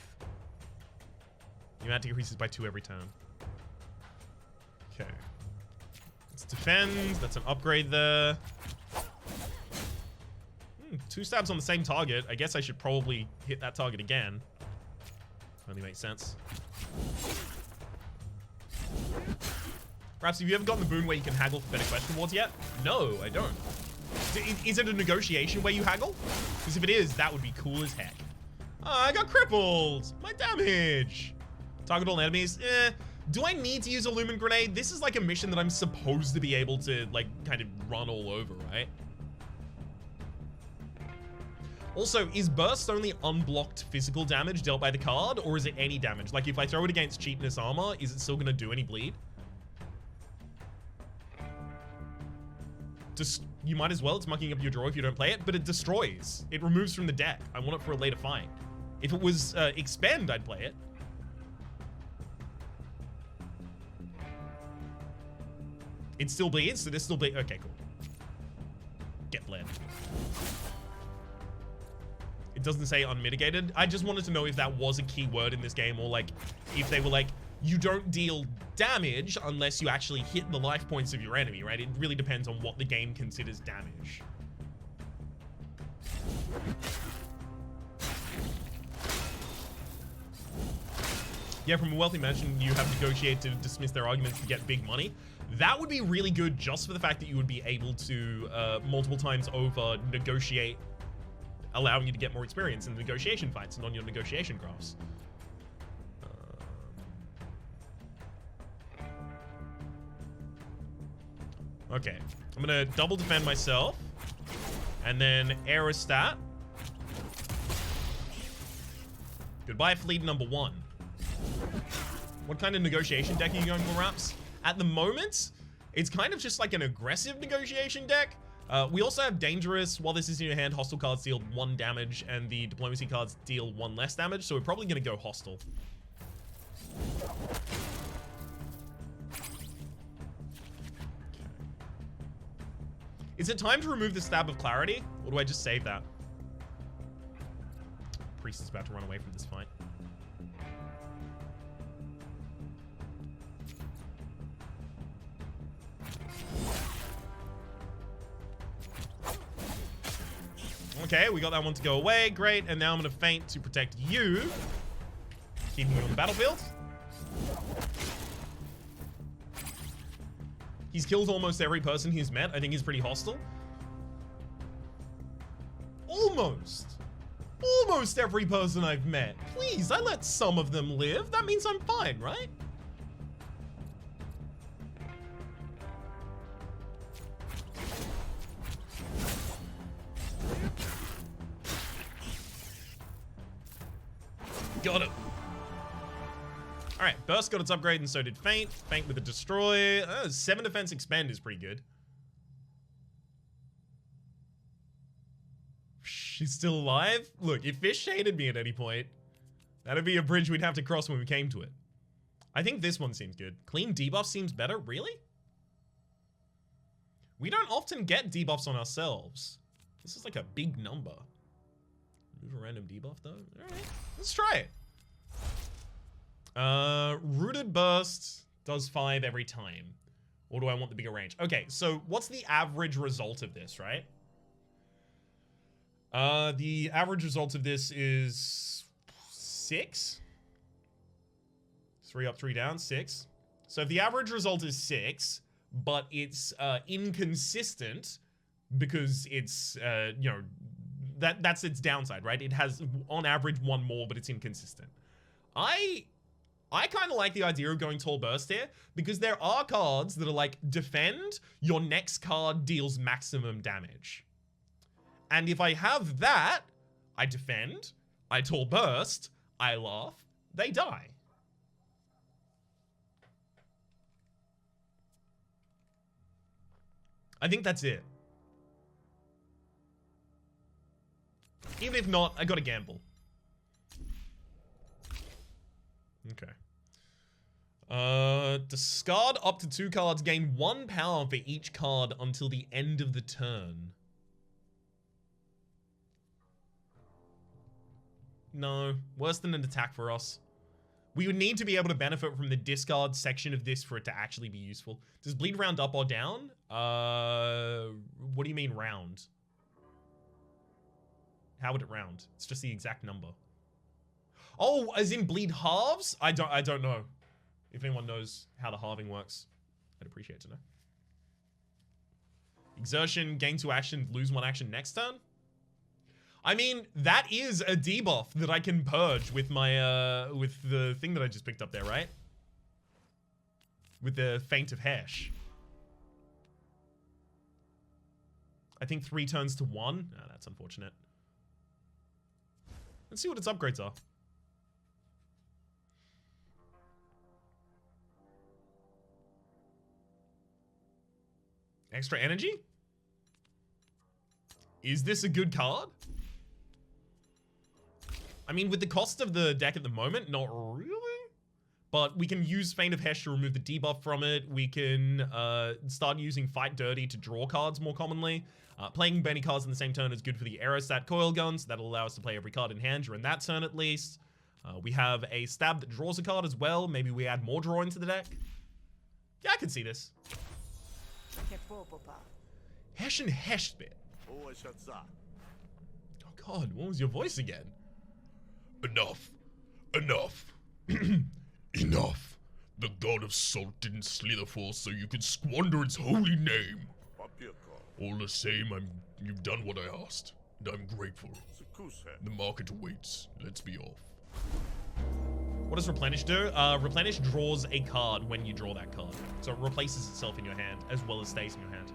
The amount increases by 2 every turn. Okay. Let's defend. That's an upgrade there. 2 stabs on the same target. I guess I should probably hit that target again. Only makes sense. Rhapsody, have you ever gotten the boon where you can haggle for better question awards yet? No, I don't. Is it a negotiation where you haggle? Because if it is, that would be cool as heck. Oh, I got crippled. My damage. Target all enemies. Do I need to use a lumen grenade? This is like a mission that I'm supposed to be able to like kind of run all over, right? Also, is burst only unblocked physical damage dealt by the card, or is it any damage? Like if I throw it against cheapness armor, is it still gonna do any bleed? You might as well, it's mucking up your draw if you don't play it, but it destroys. It removes from the deck. I want it for a later fight. If it was expend, I'd play it. It still bleeds, so this still bleeds. Okay, cool. Get bled. It doesn't say unmitigated. I just wanted to know if that was a key word in this game, or like, if they were like, you don't deal damage unless you actually hit the life points of your enemy, right? It really depends on what the game considers damage. Yeah, from a wealthy mansion, you have negotiated to dismiss their arguments to get big money. That would be really good just for the fact that you would be able to multiple times over negotiate, allowing you to get more experience in the negotiation fights and on your negotiation graphs. Okay, I'm gonna double defend myself and then aerostat. Goodbye, fleet number 1. What kind of negotiation deck are you going for, Raps? At the moment, it's kind of just like an aggressive negotiation deck. We also have dangerous. While this is in your hand, hostile cards deal 1 damage and the diplomacy cards deal 1 less damage. So we're probably going to go hostile. Is it time to remove the Stab of Clarity? Or do I just save that? Priest is about to run away from this fight. Okay, we got that one to go away. Great. And now I'm going to feint to protect you. Keeping you on the battlefield. He's killed almost every person he's met. I think he's pretty hostile. Almost. Almost every person I've met. Please, I let some of them live. That means I'm fine, right? Got it. All right, burst got its upgrade and so did feint. Feint with a destroy. 7 defense expend is pretty good. She's still alive? Look, if Fish shaded me at any point, that'd be a bridge we'd have to cross when we came to it. I think this one seems good. Clean debuff seems better. Really? We don't often get debuffs on ourselves. This is like a big number. Remove a random debuff though. All right, let's try it. Rooted burst does 5 every time. Or do I want the bigger range? Okay, so what's the average result of this, right? The average result of this is 6. 3 up, 3 down, 6. So if the average result is 6, but it's inconsistent because it's, you know, that's its downside, right? It has, on average, 1 more, but it's inconsistent. I kind of like the idea of going tall burst here because there are cards that are like defend, your next card deals maximum damage. And if I have that, I defend, I tall burst, I laugh, they die. I think that's it. Even if not, I gotta gamble. Okay. Discard up to 2 cards, gain 1 power for each card until the end of the turn. No, worse than an attack for us. We would need to be able to benefit from the discard section of this for it to actually be useful. Does bleed round up or down? What do you mean round? How would it round? It's just the exact number. Oh, as in bleed halves? I don't know. If anyone knows how the halving works, I'd appreciate to know. Exertion, gain 2 action, lose 1 action next turn? I mean, that is a debuff that I can purge with my, with the thing that I just picked up there, right? With the Feint of Hesh. I think 3 turns to 1. Oh, that's unfortunate. Let's see what its upgrades are. Extra energy? Is this a good card? I mean, with the cost of the deck at the moment, not really. But we can use Feint of Hesh to remove the debuff from it. We can start using Fight Dirty to draw cards more commonly. Playing many cards in the same turn is good for the Aerostat Coil Guns. That'll allow us to play every card in hand during that turn at least. We have a Stab that draws a card as well. Maybe we add more draw into the deck. Yeah, I can see this. Hesh and Hesh bit. Oh god, what was your voice again? Enough. Enough. Enough. The god of salt didn't slither forth so you could squander its holy name. All the same, you've done what I asked, and I'm grateful. The market awaits. Let's be off. What does Replenish do? Replenish draws a card when you draw that card. So it replaces itself in your hand, as well as stays in your hand.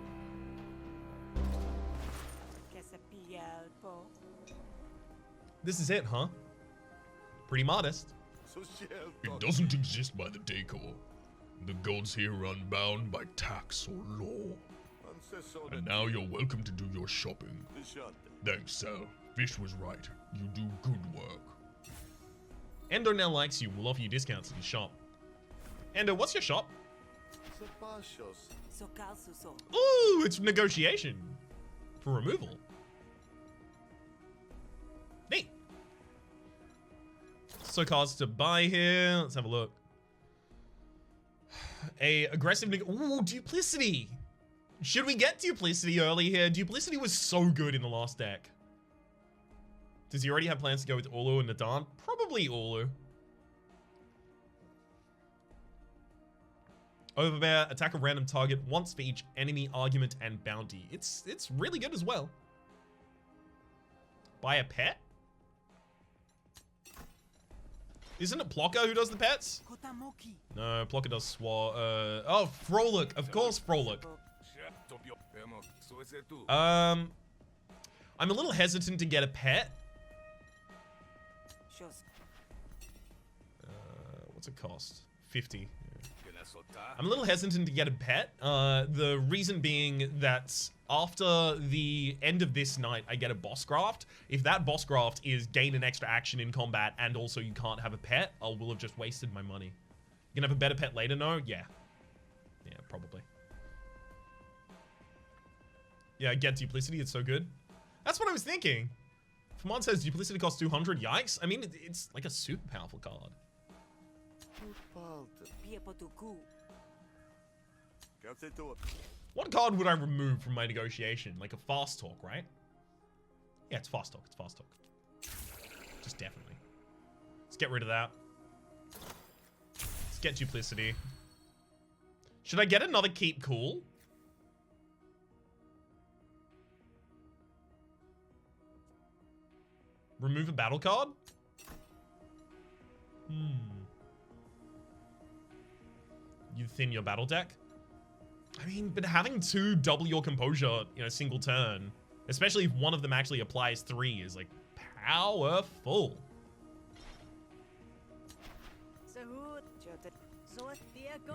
This is it, huh? Pretty modest. It doesn't exist by the decor. The gods here are unbound by tax or law. And now you're welcome to do your shopping. Thanks, Sal. Fish was right. You do good work. Endo now likes you. We'll offer you discounts at his shop. Endo, what's your shop? Ooh, it's negotiation. For removal. Neat. So cards to buy here. Let's have a look. A aggressive ooh, Duplicity. Should we get Duplicity early here? Duplicity was so good in the last deck. Does he already have plans to go with Ulu and Nadan? Probably Ulu. Overbear, attack a random target once for each enemy, argument, and bounty. It's really good as well. Buy a pet? Isn't it Plocker who does the pets? No, Plocker does oh, Frolic. Of course, Frolic. I'm a little hesitant to get a pet. What's it cost? 50. I'm a little hesitant to get a pet. The reason being that after the end of this night, I get a boss graft. If that boss graft is gain an extra action in combat and also you can't have a pet, I will have just wasted my money. You gonna have a better pet later, no? Yeah. Yeah, probably. Yeah, get Duplicity, it's so good. That's what I was thinking. Famon says Duplicity costs 200, yikes. I mean, it's like a super powerful card. What card would I remove from my negotiation? Like a Fast Talk, right? Yeah, it's Fast Talk, it's Fast Talk. Just definitely. Let's get rid of that. Let's get Duplicity. Should I get another Keep Cool? Remove a battle card? You thin your battle deck? I mean, but having 2 double your composure in a single turn Especially if one of them actually applies 3 is like powerful.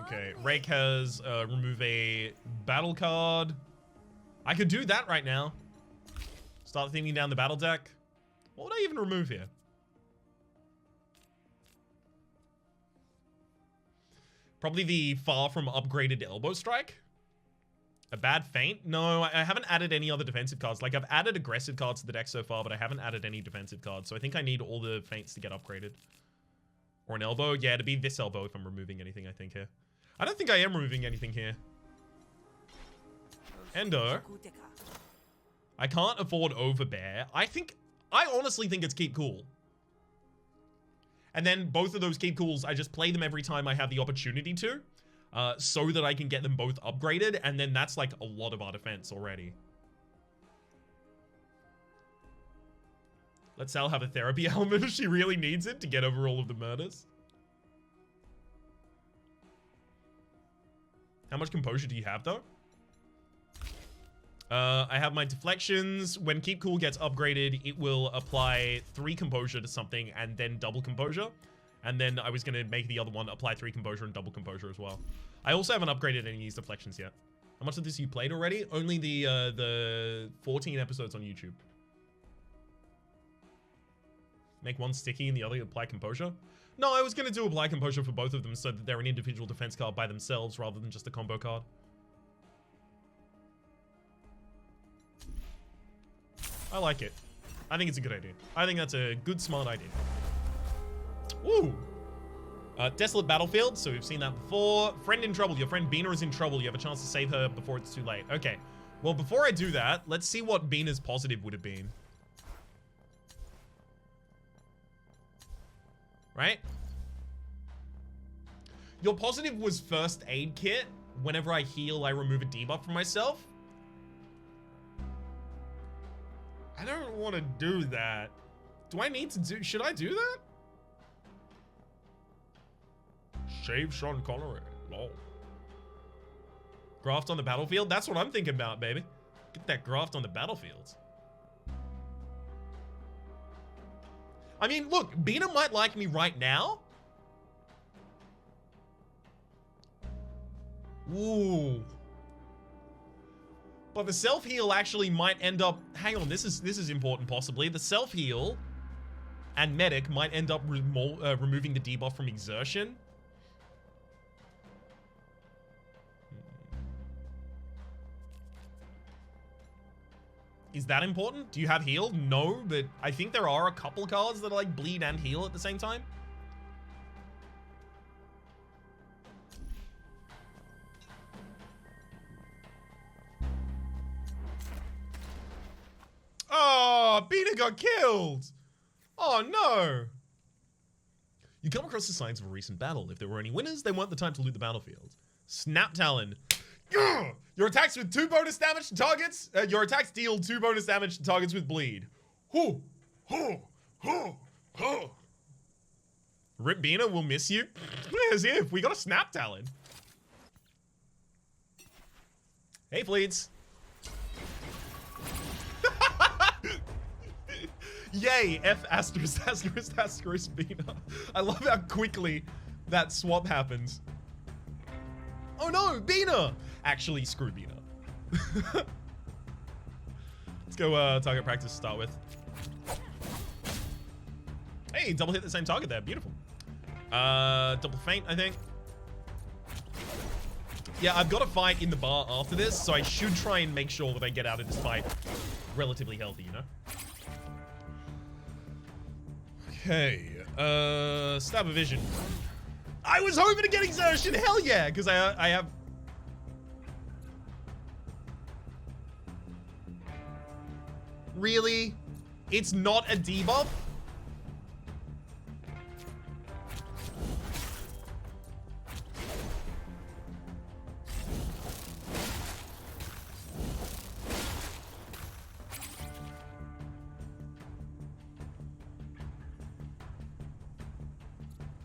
Okay, Rake has remove a battle card. I could do that right now. Start thinking down the battle deck. What would I even remove here? Probably the far from upgraded elbow strike. A bad feint? No, I haven't added any other defensive cards. Like, I've added aggressive cards to the deck so far, but I haven't added any defensive cards. So I think I need all the feints to get upgraded. Or an elbow? Yeah, to be this elbow if I'm removing anything, I think, here. I don't think I am removing anything here. Endo. I can't afford Overbear. I honestly think it's Keep Cool. And then both of those Keep Cools, I just play them every time I have the opportunity to. So that I can get them both upgraded. And then that's like a lot of our defense already. Let Sal have a therapy element if she really needs it to get over all of the murders. How much composure do you have, though? I have my deflections. When Keep Cool gets upgraded, it will apply 3 composure to something and then double composure. And then I was going to make the other one apply 3 composure and double composure as well. I also haven't upgraded any of these deflections yet. How much of this you played already? Only the 14 episodes on YouTube. Make one sticky and the other apply composure? No, I was going to do apply composure for both of them so that they're an individual defense card by themselves rather than just a combo card. I like it. I think it's a good idea. I think that's a good, smart idea. Woo! Desolate Battlefield, so we've seen that before. Friend in trouble. Your friend Bina is in trouble. You have a chance to save her before it's too late. Okay. Well, before I do that, let's see what Bina's positive would have been. Right? Your positive was first aid kit. Whenever I heal, I remove a debuff from myself. I don't want to do that. Do I need to do... Should I do that? Shave Sean Connery. Lol. Graft on the battlefield? That's what I'm thinking about, baby. Get that graft on the battlefield. I mean, look, Bina might like me right now. Ooh. But the self-heal actually might end up... Hang on, this is important, possibly. The self-heal and medic might end up removing the debuff from exertion. Is that important? Do you have heal? No, but I think there are a couple cards that are like bleed and heal at the same time. Oh, Bina got killed. Oh, no. You come across the signs of a recent battle. If there were any winners, they weren't the time to loot the battlefield. Snap Talon. Your attacks with 2 bonus damage to targets. Your attacks deal 2 bonus damage to targets with bleed. Rip Bina, we'll miss you. As if we got a Snap Talon. Hey, Fleets. Yay, F asterisk asterisk asterisk Bina. I love how quickly that swap happens. Oh no, Bina! Actually, screw Bina. Let's go target practice to start with. Hey, double hit the same target there. Beautiful. Double feint, I think. Yeah, I've got a fight in the bar after this, so I should try and make sure that I get out of this fight relatively healthy, you know? Okay, Stab of Vision. I was hoping to get exertion, hell yeah, because I have... Really? It's not a debuff?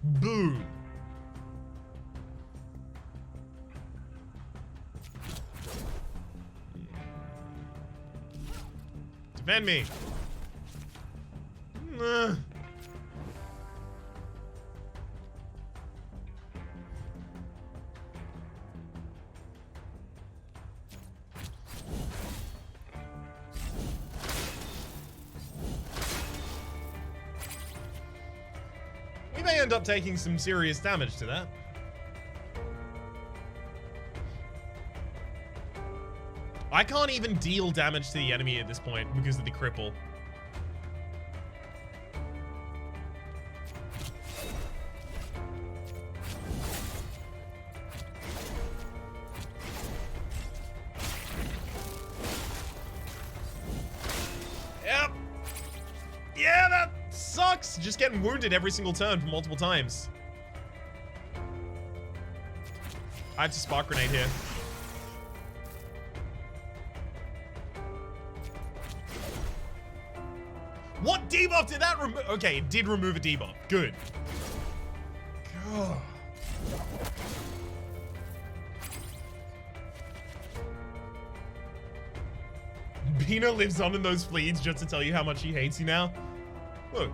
Boo. Defend me. Ugh. We may end up taking some serious damage to that. I can't even deal damage to the enemy at this point because of the cripple. Yep. Yeah, that sucks. Just getting wounded every single turn for multiple times. I have to spark grenade here. What debuff did that remove? Okay, it did remove a debuff. Good. God. Bina lives on in those fleets just to tell you how much she hates you now. Look,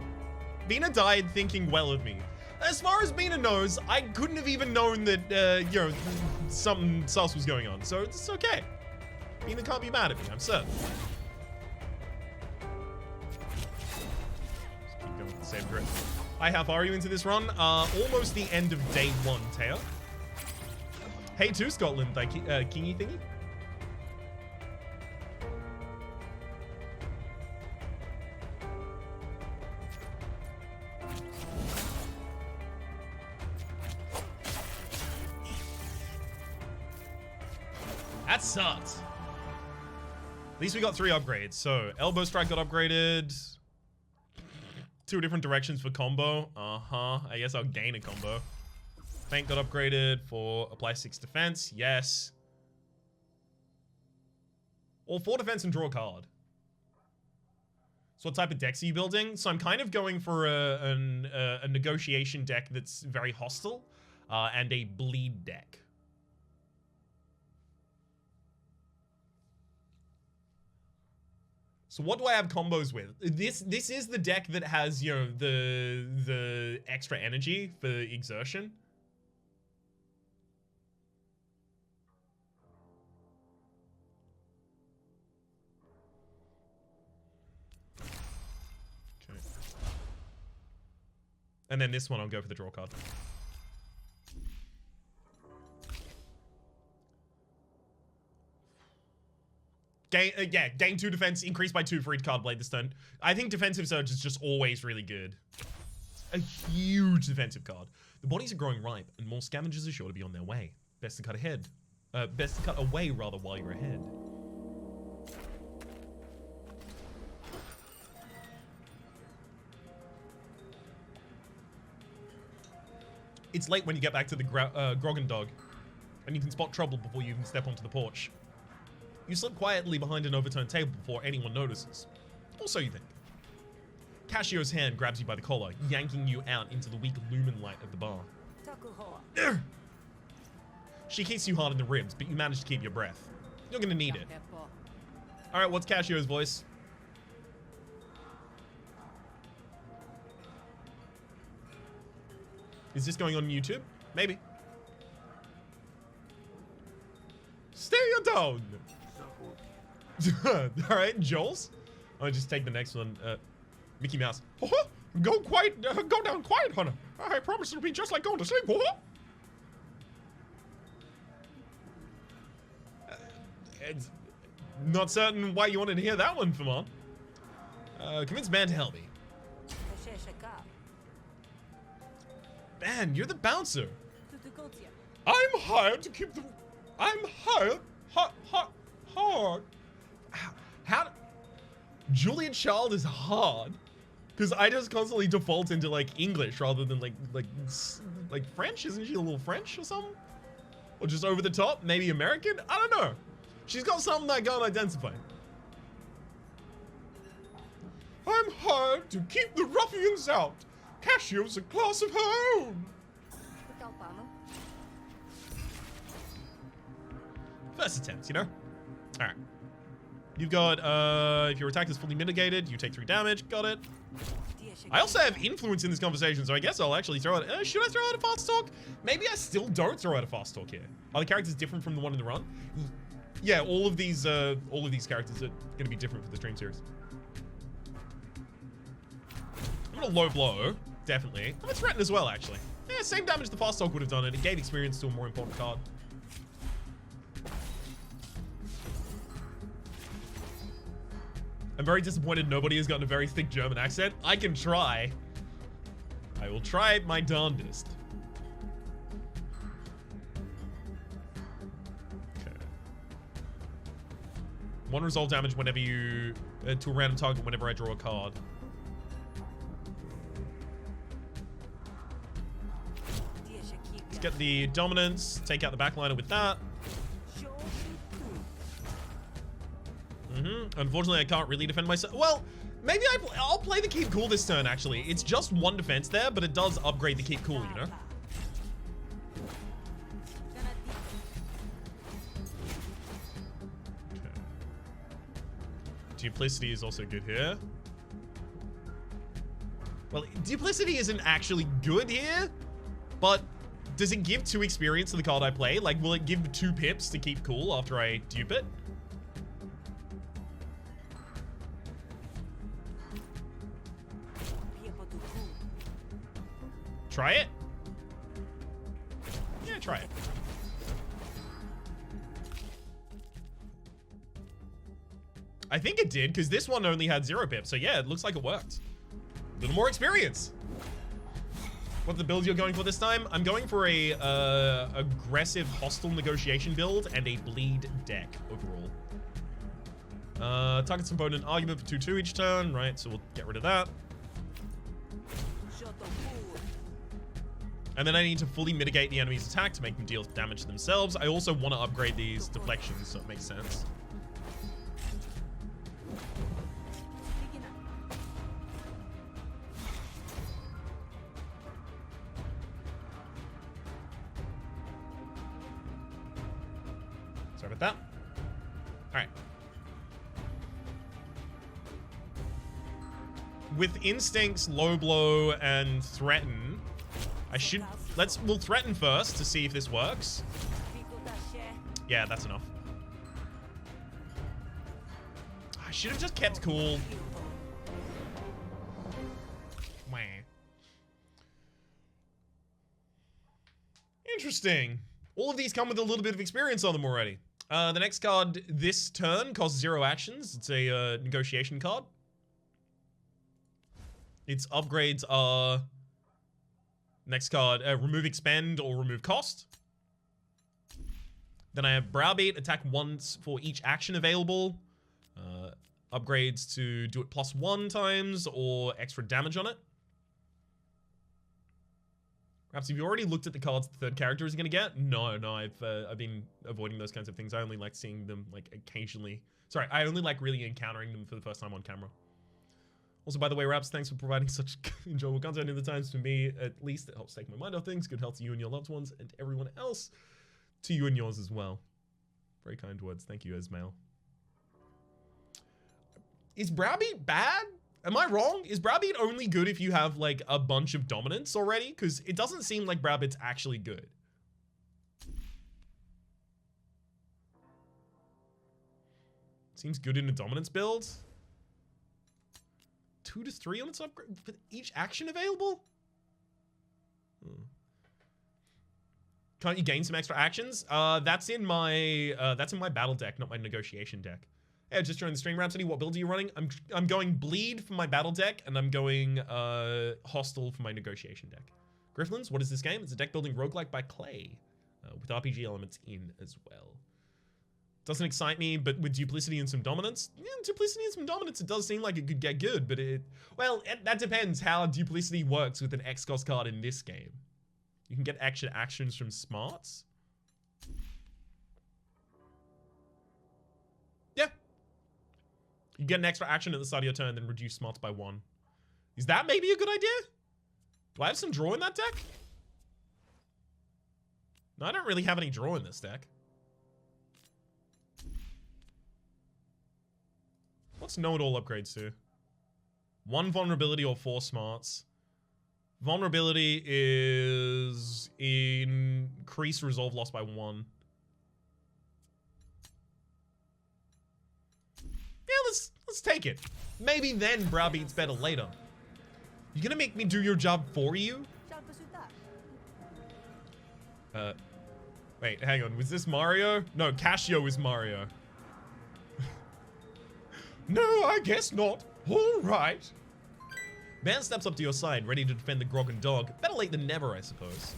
Bina died thinking well of me. As far as Bina knows, I couldn't have even known that, you know, something sus was going on. So it's okay. Bina can't be mad at me, I'm certain. Same grip. Hi, how far are you into this run? Almost the end of day 1, Teo. Hey to Scotland, kingy thingy. That sucks. At least we got 3 upgrades. So, elbow strike got upgraded. 2 different directions for combo. I guess I'll gain a combo. Feint got upgraded for apply 6 defense. Yes. Or 4 defense and draw a card. So what type of decks are you building? So I'm kind of going for a negotiation deck that's very hostile and a bleed deck. So what do I have combos with? This is the deck that has, you know, the extra energy for exertion. Okay. And then this one I'll go for the draw card. Gain 2 defense, increase by 2 for each card blade this turn. I think defensive surge is just always really good. A huge defensive card. The bodies are growing ripe, and more scavengers are sure to be on their way. Best to cut ahead. Best to cut away, rather, while you're ahead. It's late when you get back to the Groggen Dog, and you can spot trouble before you even step onto the porch. You slip quietly behind an overturned table before anyone notices. Or so you think. Casio's hand grabs you by the collar, yanking you out into the weak lumen light of the bar. Urgh! She kicks you hard in the ribs, but you manage to keep your breath. You're gonna need it. Alright, what's Casio's voice? Is this going on YouTube? Maybe. Stay down! Alright, Joel's. I'll just take the next one. Mickey Mouse. Go down quiet, honey. I promise it'll be just like going to sleep. It's not certain why you wanted to hear that one, Famon. Convince Man to help me. Man, you're the bouncer. I'm hired to keep the... I'm hired... hard. How... Julian Child is hard. Because I just constantly default into, like, English rather than, like French. Isn't she a little French or something? Or just over the top? Maybe American? I don't know. She's got something I can't identify. I'm hired to keep the ruffians out. Casio's a class of her own. First attempt, you know? Alright. You've got, if your attack is fully mitigated, you take 3 damage. Got it. I also have influence in this conversation, so I guess I'll actually throw it. Should I throw out a fast talk? Maybe I still don't throw out a fast talk here. Are the characters different from the one in the run? Yeah, all of these characters are gonna be different for the stream series. I'm gonna low blow, definitely. I'm gonna threaten as well, actually. Yeah, same damage the fast talk would have done it. It gave experience to a more important card. I'm very disappointed nobody has gotten a very thick German accent. I can try. I will try my darndest. Okay. 1 resolve damage whenever you... to a random target whenever I draw a card. Let's get the dominance. Take out the backliner with that. Unfortunately, I can't really defend myself. Well, maybe I'll play the keep cool this turn, actually. It's just 1 defense there, but it does upgrade the keep cool, you know? Okay. Duplicity is also good here. Well, Duplicity isn't actually good here, but does it give 2 experience to the card I play? Like, will it give 2 pips to keep cool after I dupe it? Try it? Yeah, try it. I think it did, because this one only had 0 pips. So yeah, it looks like it worked. A little more experience. What's the build you're going for this time? I'm going for a aggressive hostile negotiation build and a bleed deck overall. Targets opponent argument for 2/2 each turn, right? So we'll get rid of that. And then I need to fully mitigate the enemy's attack to make them deal damage to themselves. I also want to upgrade these deflections, so it makes sense. Sorry about that. All right. With instincts, low blow, and threaten, we'll threaten first to see if this works. Yeah, that's enough. I should have just kept cool. Wah. Interesting. All of these come with a little bit of experience on them already. The next card this turn costs 0 actions. It's a negotiation card. Its upgrades are... Next card, remove expend or remove cost. Then I have Browbeat, attack once for each action available. Upgrades to do it +1 times or extra damage on it. Perhaps have you already looked at the cards the 3rd character is going to get? No, I've been avoiding those kinds of things. I only like seeing them like occasionally. Sorry, I only like really encountering them for the first time on camera. Also, by the way, Raps, thanks for providing such enjoyable content in the times. For me, at least, it helps take my mind off things. Good health to you and your loved ones, and everyone else. To you and yours as well. Very kind words. Thank you, Esmail. Is Browbeat bad? Am I wrong? Is Browbeat only good if you have, like, a bunch of dominance already? Because it doesn't seem like Browbeat's actually good. Seems good in a dominance build. 2 to 3 on its upgrade for each action available? Can't you gain some extra actions? That's in my battle deck, not my negotiation deck. Yeah, just joined the stream. Rhapsody, what build are you running? I'm going bleed for my battle deck, and I'm going hostile for my negotiation deck. Griftlands, what is this game? It's a deck building roguelike by Clay, with RPG elements in as well. Doesn't excite me, but with duplicity and some dominance, yeah, duplicity and some dominance, it does seem like it could get good, but that depends how duplicity works with an X-Cost card in this game. You can get extra actions from smarts. Yeah. You get an extra action at the start of your turn, then reduce smarts by 1. Is that maybe a good idea? Do I have some draw in that deck? No, I don't really have any draw in this deck. What's know-it-all upgrades to? 1 vulnerability or 4 smarts. Vulnerability is increase resolve loss by 1. Yeah, let's take it. Maybe then browbeat's better later. You gonna make me do your job for you? Wait, hang on. Was this Mario? No, Casio is Mario. No, I guess not. All right. Man steps up to your side, ready to defend the grog and dog. Better late than never, I suppose.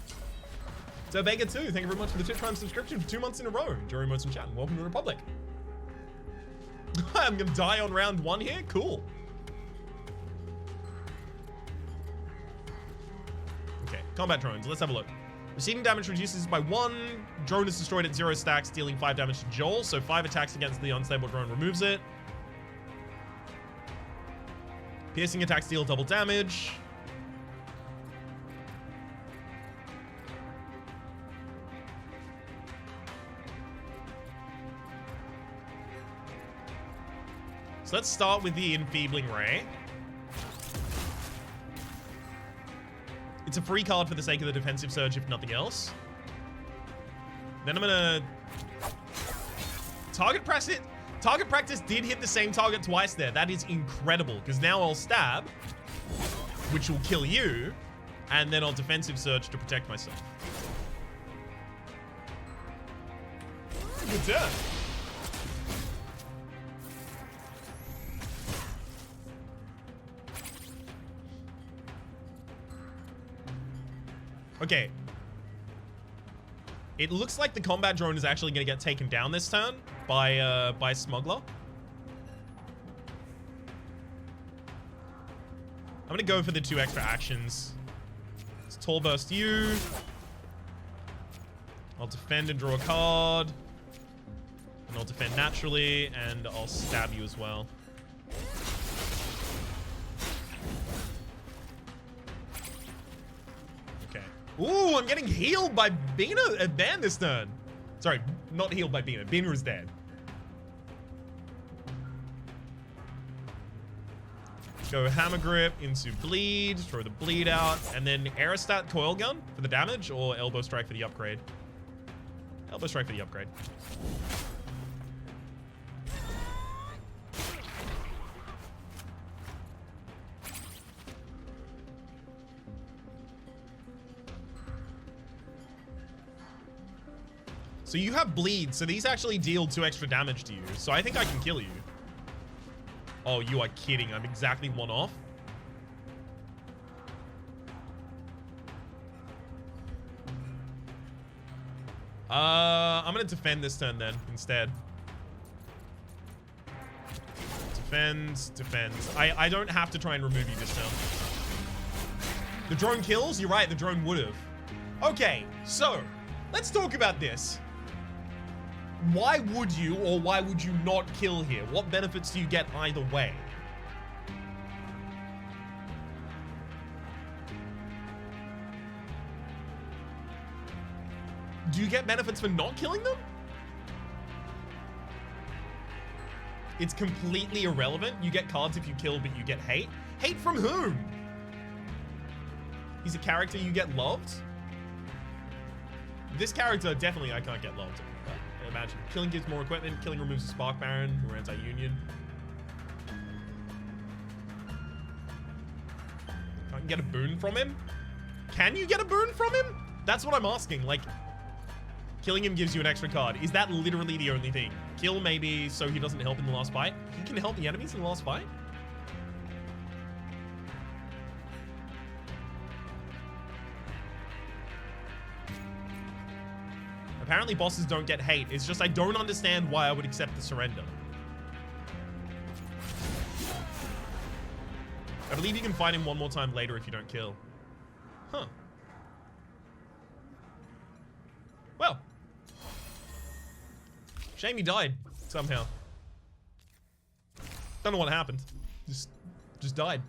So Vega 2, thank you very much for the Twitch Prime subscription for 2 months in a row. Enjoy emotes and chat, and welcome to the Republic. I'm gonna die on round 1 here? Cool. Okay, combat drones, let's have a look. Receiving damage reduces by 1. Drone is destroyed at 0 stacks, dealing 5 damage to Joel. So 5 attacks against the unstable drone removes it. Piercing attacks deal double damage. So let's start with the Enfeebling Ray. It's a free card for the sake of the defensive surge, if nothing else. Then I'm gonna target press it. Target practice did hit the same target twice there. That is incredible, because now I'll stab, which will kill you, and then I'll defensive surge to protect myself. Good turn. Okay. It looks like the combat drone is actually going to get taken down this turn by Smuggler. I'm going to go for the 2 extra actions. Let's Tall Burst you. I'll defend and draw a card. And I'll defend naturally, and I'll stab you as well. Ooh, I'm getting healed by Bina and Ban this turn. Sorry, not healed by Bina. Bina is dead. Go Hammer Grip into Bleed, throw the Bleed out, and then Aerostat Coil Gun for the damage, or Elbow Strike for the upgrade. Elbow Strike for the upgrade. So you have Bleed, so these actually deal 2 extra damage to you. So I think I can kill you. Oh, you are kidding. I'm exactly 1 off. I'm gonna defend this turn then, instead. Defend. I don't have to try and remove you this turn. The drone kills? You're right, the drone would've. Okay, so, let's talk about this. Why would you or why would you not kill here? What benefits do you get either way? Do you get benefits for not killing them? It's completely irrelevant. You get cards if you kill, but you get hate. Hate from whom? He's a character you get loved? This character, definitely I can't get loved. Imagine. Killing gives more equipment. Killing removes a Spark Baron, who are anti-union. Can't get a boon from him? Can you get a boon from him? That's what I'm asking. Like, killing him gives you an extra card. Is that literally the only thing? Kill maybe so he doesn't help in the last fight? He can help the enemies in the last fight? Apparently bosses don't get hate. It's just I don't understand why I would accept the surrender. I believe you can fight him 1 more time later if you don't kill. Huh. Well. Shame he died somehow. Don't know what happened. Just died.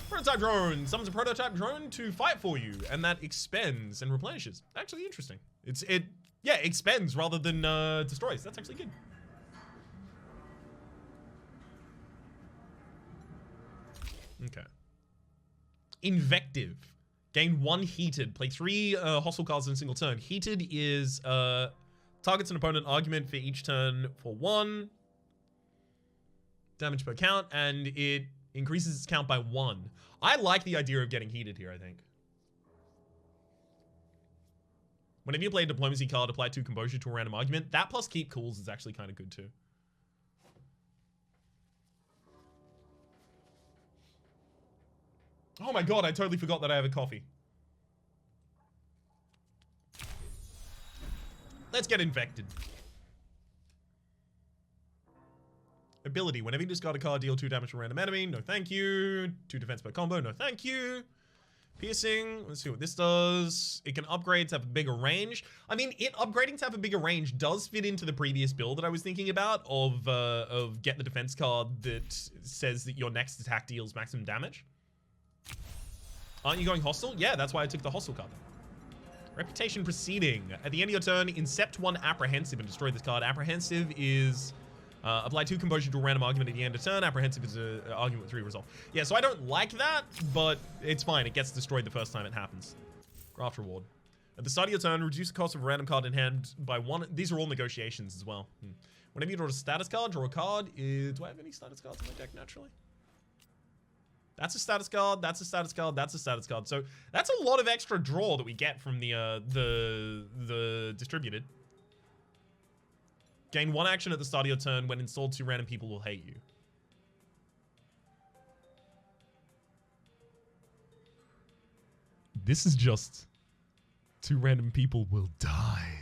Prototype drone summons a prototype drone to fight for you, and that expends and replenishes. Actually interesting. Yeah, expends rather than destroys. That's actually good. Okay. Invective. Gain 1 heated. Play 3 hostile cards in a single turn. Heated is targets an opponent argument for each turn for 1 damage per count, and it increases its count by 1. I like the idea of getting heated here, I think. Whenever you play a diplomacy card, apply 2 composure to a random argument. That plus keep cools is actually kind of good too. Oh my god, I totally forgot that I have a coffee. Let's get infected. Ability. Whenever you discard a card, deal 2 damage to a random enemy. No thank you. 2 defense per combo. No thank you. Piercing. Let's see what this does. It can upgrade to have a bigger range. I mean, it upgrading to have a bigger range does fit into the previous build that I was thinking about of get the defense card that says that your next attack deals maximum damage. Aren't you going hostile? Yeah, that's why I took the hostile card. Reputation Proceeding. At the end of your turn, incept 1 Apprehensive and destroy this card. Apprehensive is apply 2 composure to a random argument at the end of turn. Apprehensive is an argument with 3 resolve. Yeah, so I don't like that, but it's fine. It gets destroyed the first time it happens. Graft Reward. At the start of your turn, reduce the cost of a random card in hand by 1. These are all negotiations as well. Whenever you draw a status card, draw a card. Do I have any status cards in my deck naturally? That's a status card, that's a status card, that's a status card. So that's a lot of extra draw that we get from the distributed. Gain 1 action at the start of your turn. When installed, 2 random people will hate you. This is just 2 random people will die.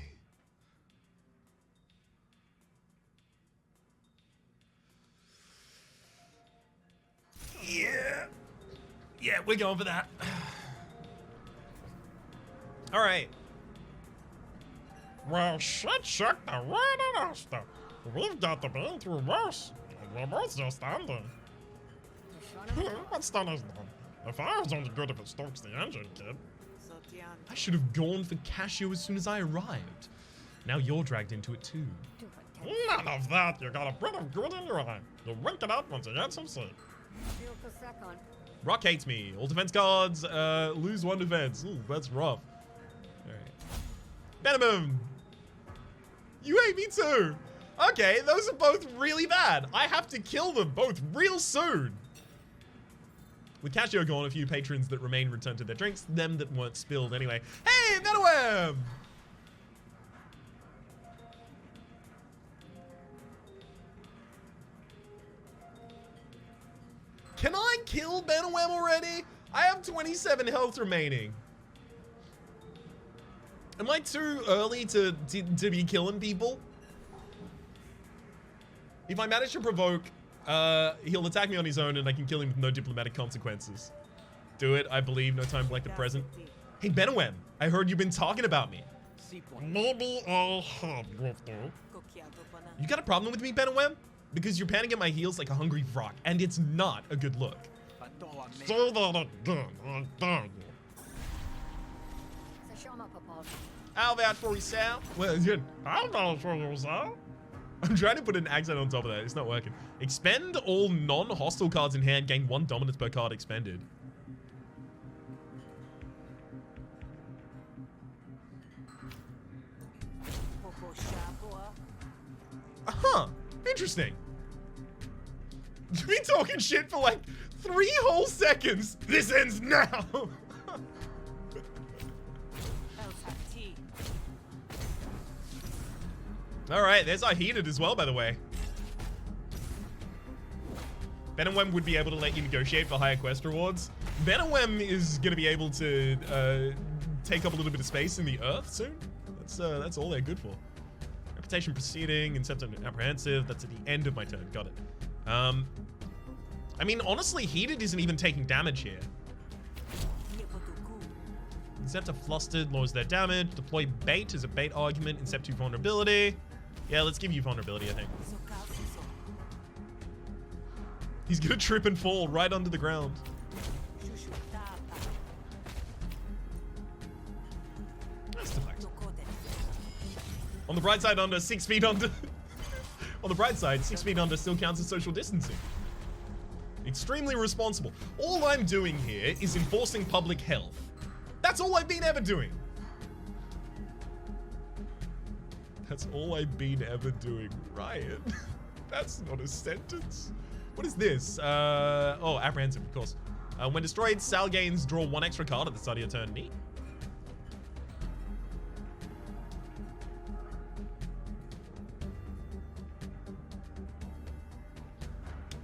Yeah, we're going for that. All right. Well, shit, check the right on us, though. We've got the been through worse. We're both just standing. What's done is done. The fire's only good if it stokes the engine, kid. I should have gone for Casio as soon as I arrived. Now you're dragged into it too. None of that. You got a bit of good in your eye. You wink it out once you get some sleep. Rock hates me. All defense cards lose 1 defense. Ooh, that's rough. All right. Venomum. You hate me too. Okay, those are both really bad. I have to kill them both real soon. With Casio gone, a few patrons that remain return to their drinks. Them that weren't spilled anyway. Hey, Venomum! Can I kill Benowem already? I have 27 health remaining. Am I too early to be killing people? If I manage to provoke, he'll attack me on his own and I can kill him with no diplomatic consequences. Do it, I believe. No time like the present. Hey, Benowem, I heard you've been talking about me. Maybe I have, Grifter. You got a problem with me, Benowem? Because you're panning at my heels like a hungry frog, and it's not a good look. Say that again, I dare you. I'll vouch for you, Sal. Well, it's good. I'll vouch for you, Sal. I'm trying to put an accent on top of that. It's not working. Expend all non-hostile cards in hand. Gain 1 dominance per card expended. Huh. Interesting. You've been talking shit for like 3 whole seconds. This ends now. All right, there's our heated as well, by the way. Benowem would be able to let you negotiate for higher quest rewards. Benowem is going to be able to take up a little bit of space in the earth soon. That's all they're good for. Reputation Proceeding, Incept Apprehensive. That's at the end of my turn. Got it. I mean, honestly, heated isn't even taking damage here. Incept Flustered lowers their damage. Deploy Bait as a bait argument. Incept 2 vulnerability. Yeah, let's give you vulnerability, I think. He's gonna trip and fall right under the ground. That's deflect. On the bright side, under 6 feet under. On the bright side, 6 feet under still counts as social distancing. Extremely responsible. All I'm doing here is enforcing public health. That's all I've been ever doing. That's all I've been ever doing, Ryan. That's not a sentence. What is this? Oh, apprehensive, of course. When destroyed, Sal gains draw 1 extra card at the start of your turn. Neat.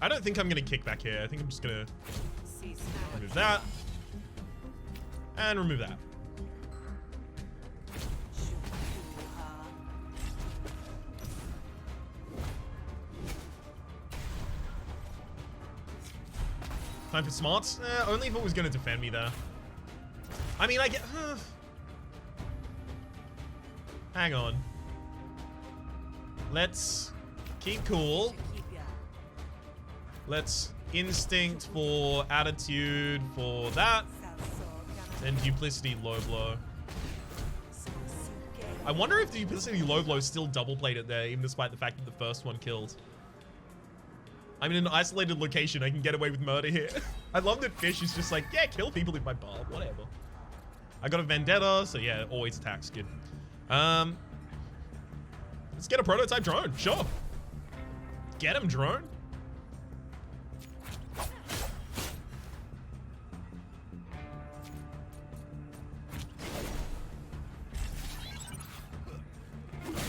I don't think I'm gonna kick back here. I think I'm just gonna remove that. And remove that. Time for smarts? Only if it was gonna defend me there. I mean, I get... Hang on. Let's keep cool. Let's instinct for attitude for that. And duplicity low blow. I wonder if duplicity low blow still double plated there, even despite the fact that the first one killed. I'm in an isolated location. I can get away with murder here. I love that Fish is just like, yeah, kill people in my bar, whatever. I got a vendetta, so yeah, always attacks, good. Let's get a prototype drone, sure. Get him, drone.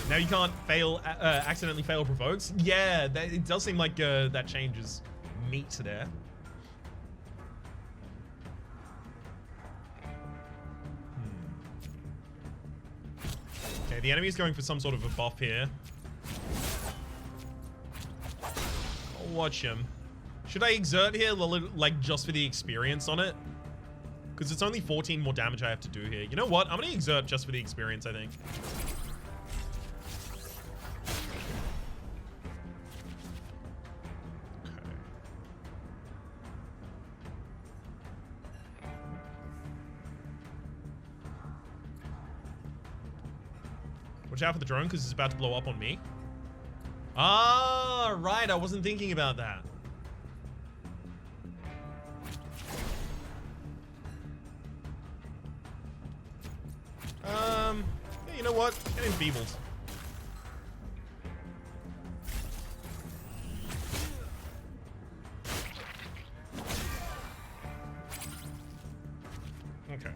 Now you can't fail, accidentally fail provokes. Yeah, it does seem like that changes meat there. Okay, the enemy's going for some sort of a buff here. I'll watch him. Should I exert here, like, just for the experience on it? Because it's only 14 more damage I have to do here. You know what? I'm going to exert just for the experience, I think. Watch out for the drone because it's about to blow up on me. Ah, right. I wasn't thinking about that. Yeah, you know what? Get enfeebled. Okay.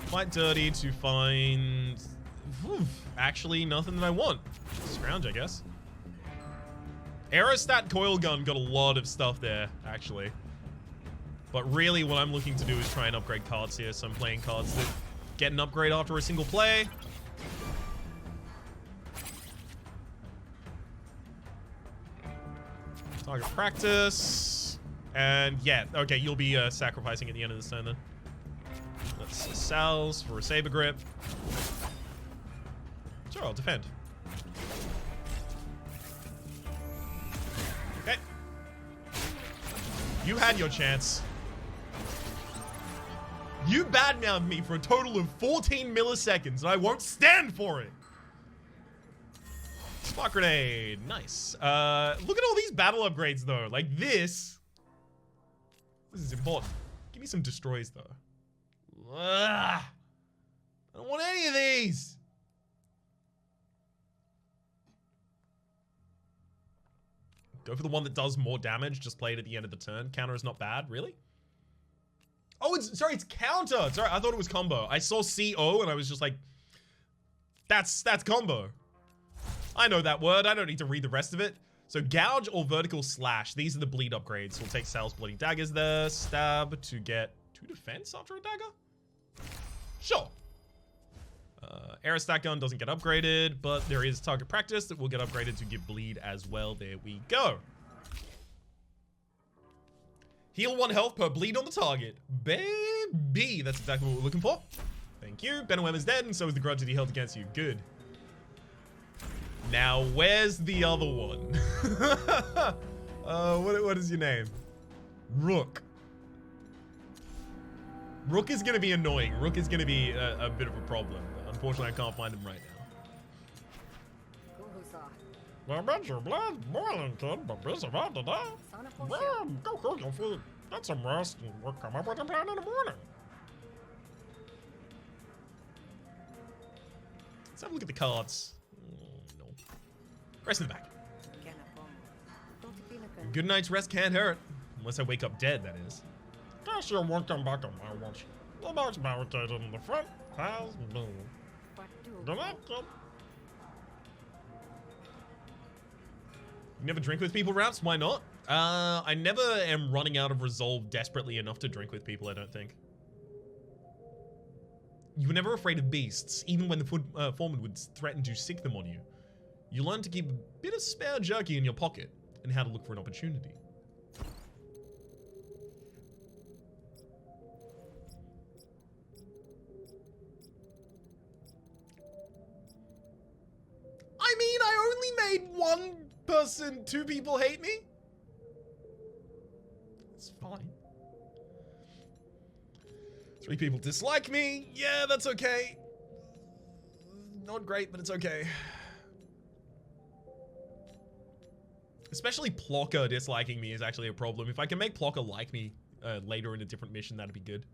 Quite dirty to find... actually, nothing that I want. Scrounge, I guess. Aerostat coil gun got a lot of stuff there, actually. But really, what I'm looking to do is try and upgrade cards here. So I'm playing cards that get an upgrade after a single play. Target practice. And yeah, okay, you'll be sacrificing at the end of this turn then. Let's Sal's for a saber grip. Sure, I'll defend. Okay. You had your chance. You badmouthed me for a total of 14 milliseconds, and I won't stand for it. Spark grenade, nice. Look at all these battle upgrades though. Like this is important. Give me some destroys though. Ugh. I don't want any of these. Go for the one that does more damage. Just play it at the end of the turn. Counter is not bad, really. Oh, sorry, it's counter. Sorry, I thought it was combo. I saw CO and I was just like, that's combo. I know that word. I don't need to read the rest of it. So gouge or vertical slash. These are the bleed upgrades. We'll take Sal's bloody daggers there. Stab to get 2 defense after a dagger. Sure. Aerostat gun doesn't get upgraded, but there is target practice that will get upgraded to give bleed as well. There we go. Heal 1 health per bleed on the target. Baby, that's exactly what we're looking for. Thank you. Benowem is dead, and so is the grudge that he held against you. Good. Now, where's the other one? What is your name? Rook. Rook is going to be annoying. Rook is going to be a bit of a problem. Unfortunately, I can't find him right I bet your blood's boiling, kid, but Biz about to die. Well, go cook your food. Get some rest, and we'll come up with a plan in the morning. Let's have a look at the cards. No. Rest in the back. Good night's rest can't hurt. Unless I wake up dead, that is. Guess you won't come back on my watch. The box barricaded in the front has been. Good night, kid. You never drink with people, Raps? Why not? I never am running out of resolve desperately enough to drink with people, I don't think. You were never afraid of beasts, even when the foreman would threaten to sick them on you. You learned to keep a bit of spare jerky in your pocket, and how to look for an opportunity. I mean, I only made one person, 2 people hate me? It's fine. 3 people dislike me. Yeah, that's okay. Not great, but it's okay. Especially Plocker disliking me is actually a problem. If I can make Plocker like me later in a different mission, that'd be good.